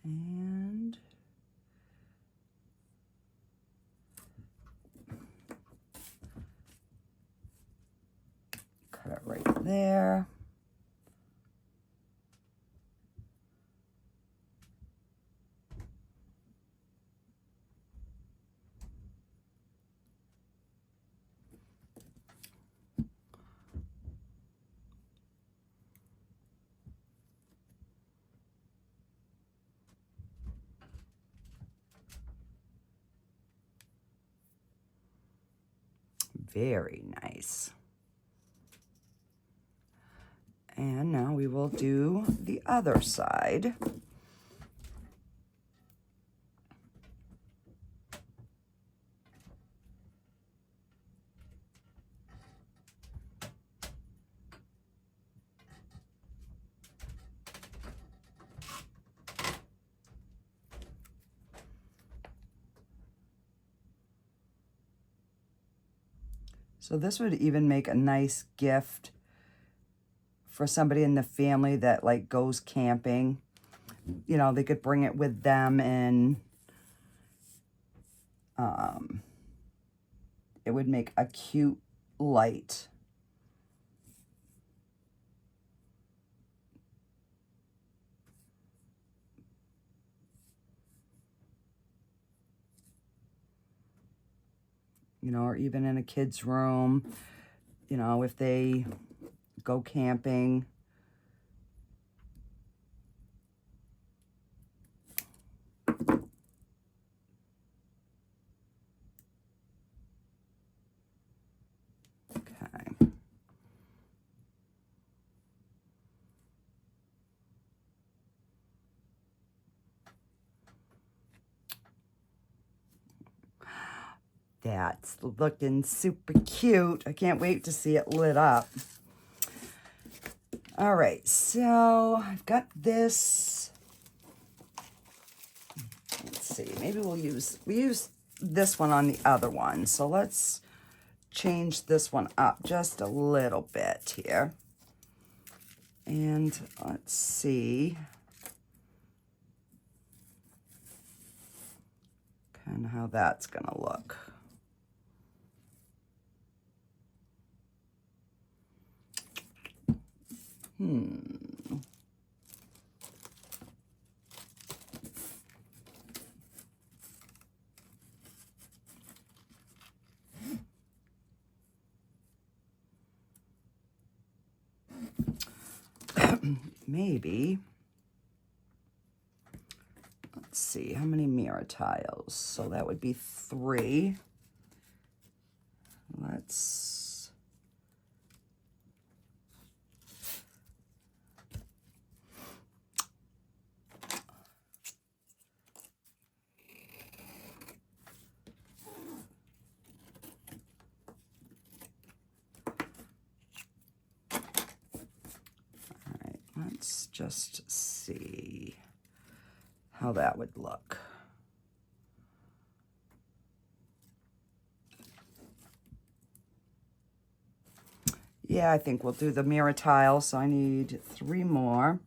And right there. Very nice. And now we will do the other side. So this would even make a nice gift for somebody in the family that like goes camping. You know, they could bring it with them, and it would make a cute light. You know, or even in a kid's room, you know, if they go camping. Okay. That's looking super cute. I can't wait to see it lit up. All right, so I've got this. Let's see, maybe we use this one on the other one. So let's change this one up just a little bit here. And let's see kind of how that's gonna look. Maybe, let's see, how many mirror tiles? So that would be 3. Let's, let's just see how that would look. Yeah, I think we'll do the mirror tile, so I need 3 more.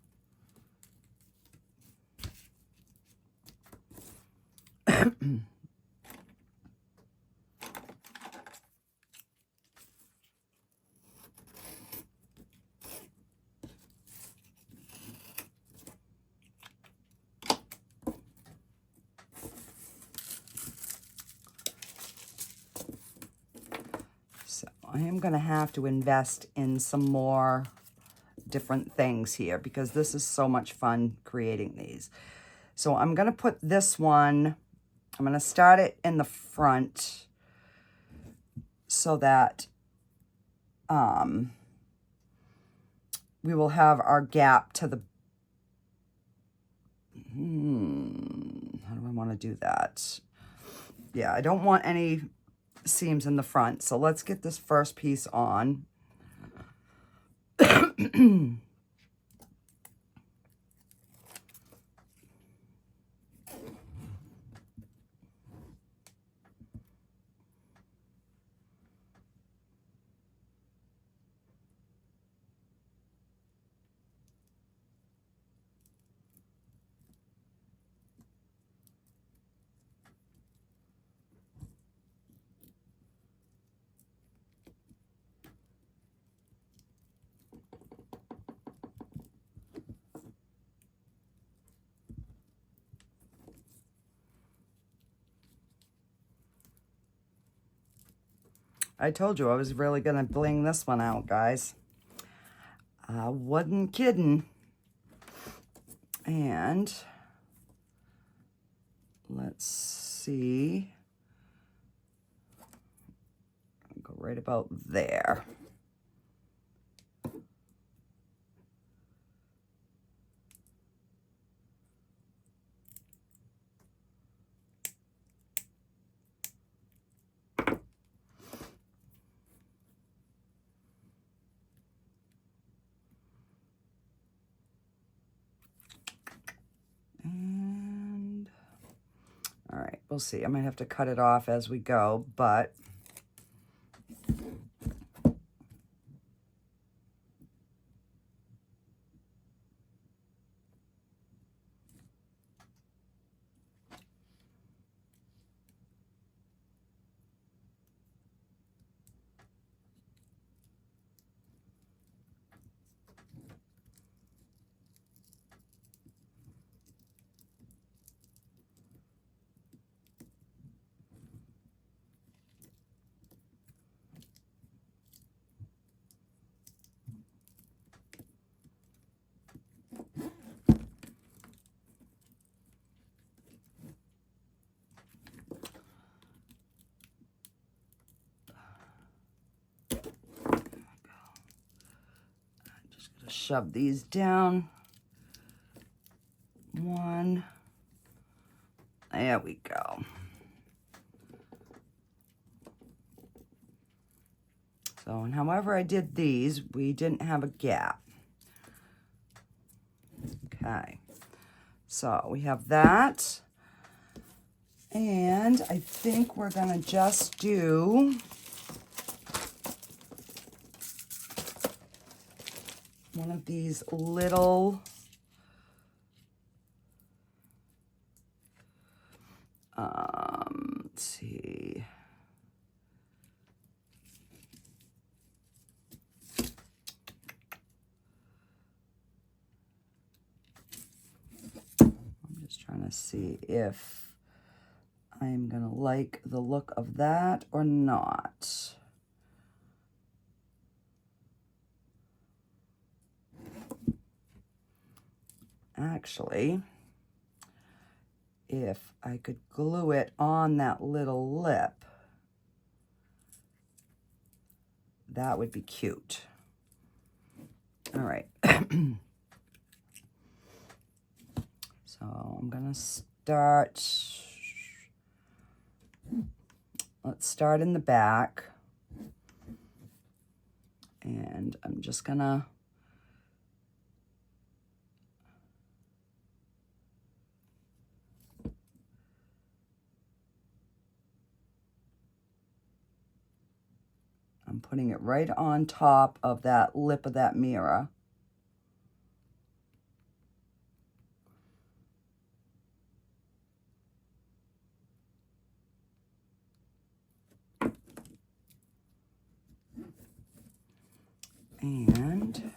I am going to have to invest in some more different things here because this is so much fun creating these. So I'm going to put this one, I'm going to start it in the front so that we will have our gap to the, how do I want to do that? Yeah, I don't want any seams in the front. So let's get this first piece on. I told you I was really gonna bling this one out, guys. I wasn't kidding. And let's see. I'll go right about there. And all right, we'll see. I might have to cut it off as we go, but shove these down. One. There we go. So, and however I did these, we didn't have a gap. Okay. So we have that. And I think we're gonna just do one of these little let's see. I'm just trying to see if I'm gonna like the look of that or not. Actually, if I could glue it on that little lip, that would be cute. All right. So I'm gonna start, let's start in the back. And I'm just gonna I'm putting it right on top of that lip of that mirror. And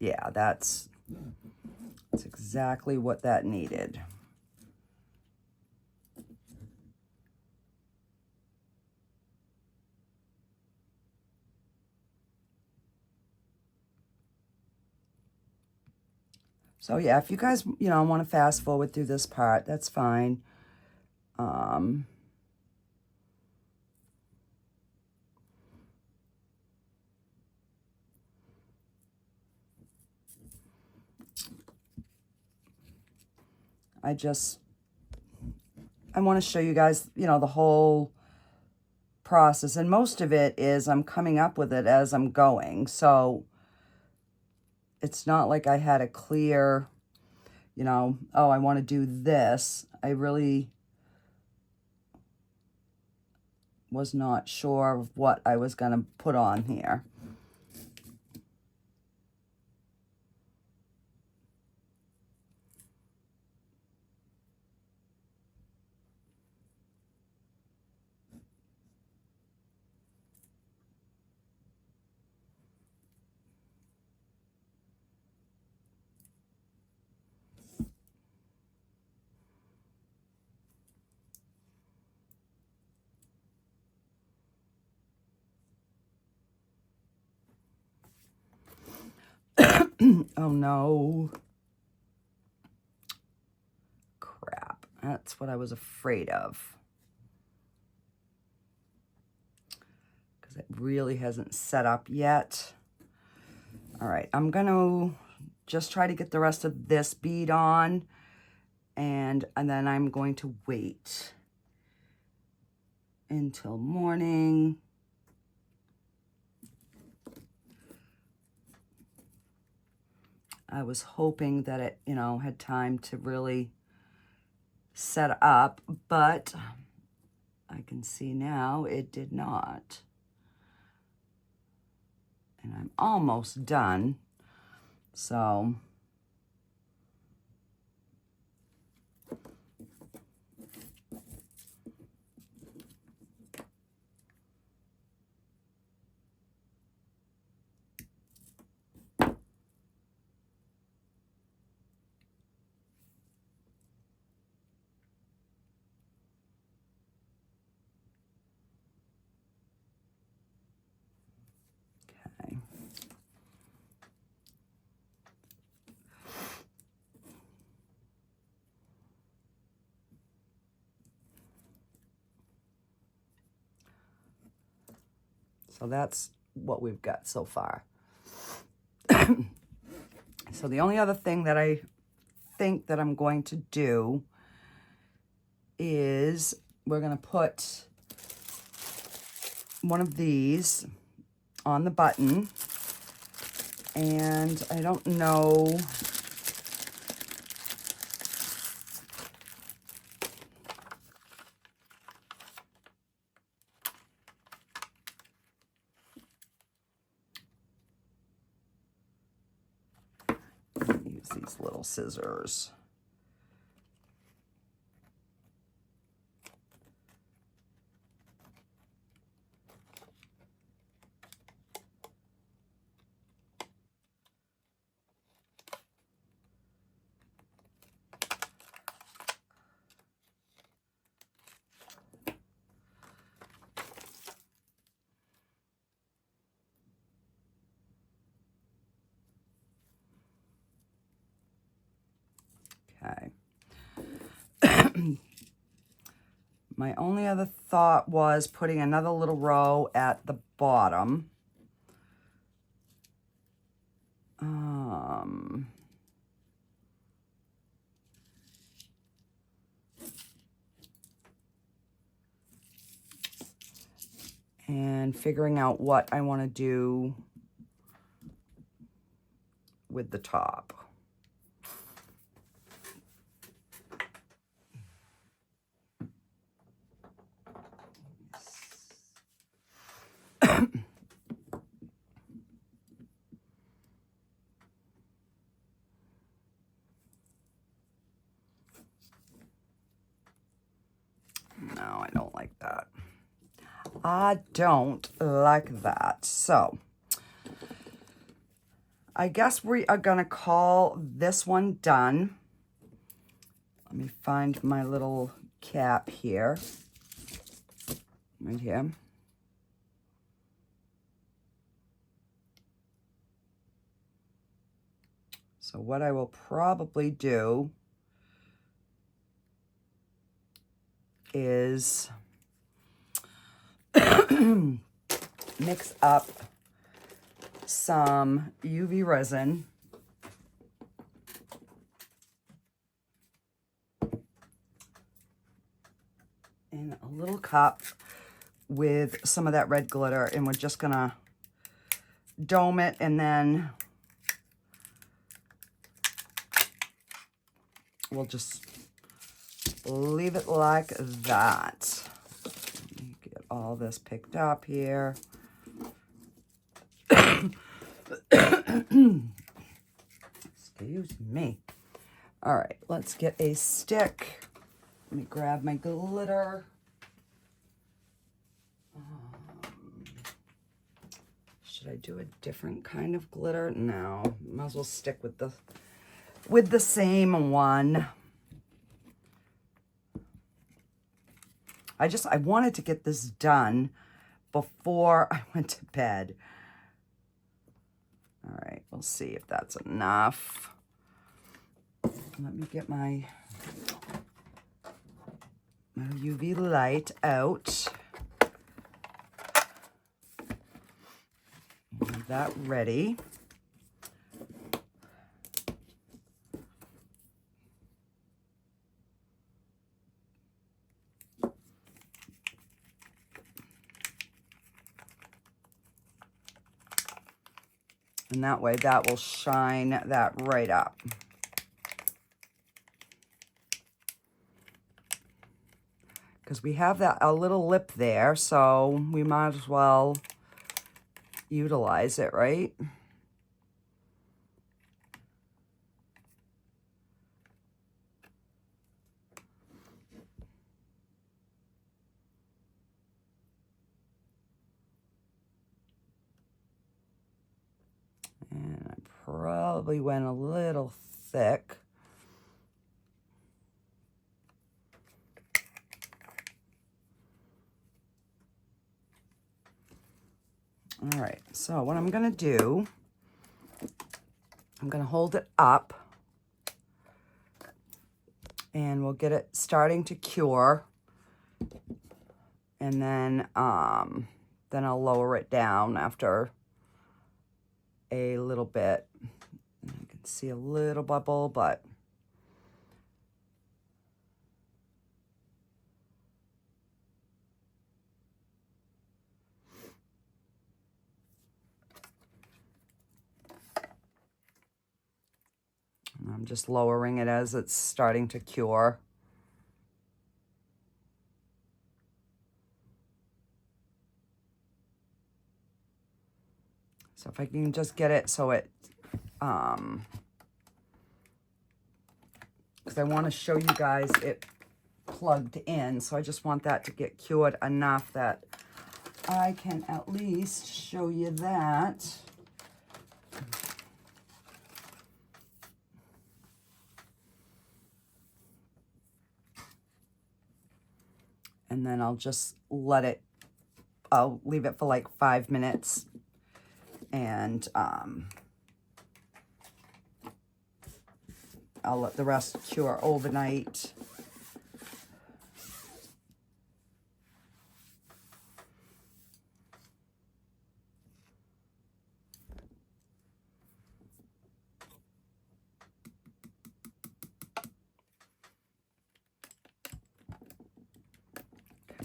yeah, that's exactly what that needed. So yeah, if you guys, want to fast forward through this part, that's fine. I want to show you guys, the whole process. And most of it is I'm coming up with it as I'm going. So it's not like I had a clear, oh, I want to do this. I really was not sure of what I was going to put on here. Oh no. Crap. That's what I was afraid of. Because it really hasn't set up yet. All right, I'm going to just try to get the rest of this bead on. And then I'm going to wait until morning. I was hoping that it, you know, had time to really set up, but I can see now it did not. And I'm almost done. So So that's what we've got so far. So the only other thing that I think that I'm going to do is we're going to put one of these on the button. And I don't know. Use these little scissors. Okay. My only other thought was putting another little row at the bottom. And figuring out what I want to do with the top. No, I don't like that. I don't like that. So I guess we are gonna call this one done. Let me find my little cap here. Right here. So what I will probably do is mix up some UV resin in a little cup with some of that red glitter, and we're just gonna dome it and then we'll just leave it like that. Let me get all this picked up here. Excuse me. All right, let's get a stick. Let me grab my glitter. Should I do a different kind of glitter? No, might as well stick with the same one. I wanted to get this done before I went to bed. All right, we'll see if that's enough. Let me get my UV light out. Have that ready. And that way that will shine that right up. Because we have a little lip there, so we might as well utilize it, right? And I probably went a little thick. All right, so what I'm gonna do, I'm gonna hold it up and we'll get it starting to cure. And then I'll lower it down after a little bit. And you can see a little bubble, but I'm just lowering it as it's starting to cure. So if I can just get it so it, because I want to show you guys it plugged in. So I just want that to get cured enough that I can at least show you that. And then I'll just I'll leave it for like 5 minutes. And I'll let the rest cure overnight.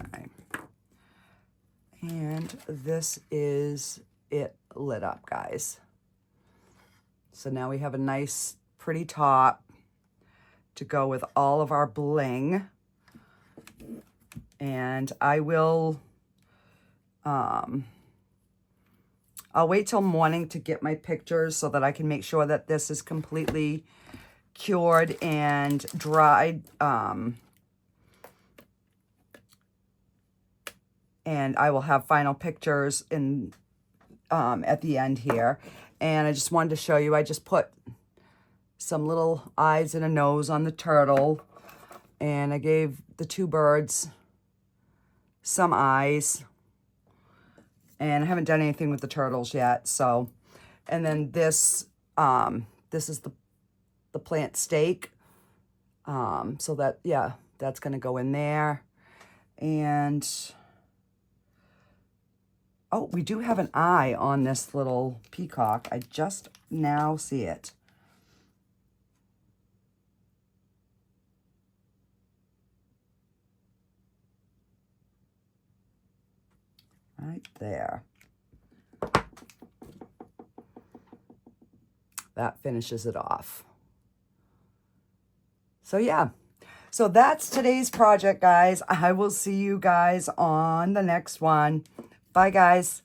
Okay. And this is it lit up, guys. So now we have a nice pretty top to go with all of our bling. And I will I'll wait till morning to get my pictures so that I can make sure that this is completely cured and dried. And I will have final pictures in at the end here. And I just wanted to show you, I just put some little eyes and a nose on the turtle. And I gave the two birds some eyes. And I haven't done anything with the turtles yet. So, and then this, this is the plant stake. So that, yeah, that's going to go in there. And oh, we do have an eye on this little peacock. I just now see it. Right there. That finishes it off. So yeah. So that's today's project, guys. I will see you guys on the next one. Bye, guys.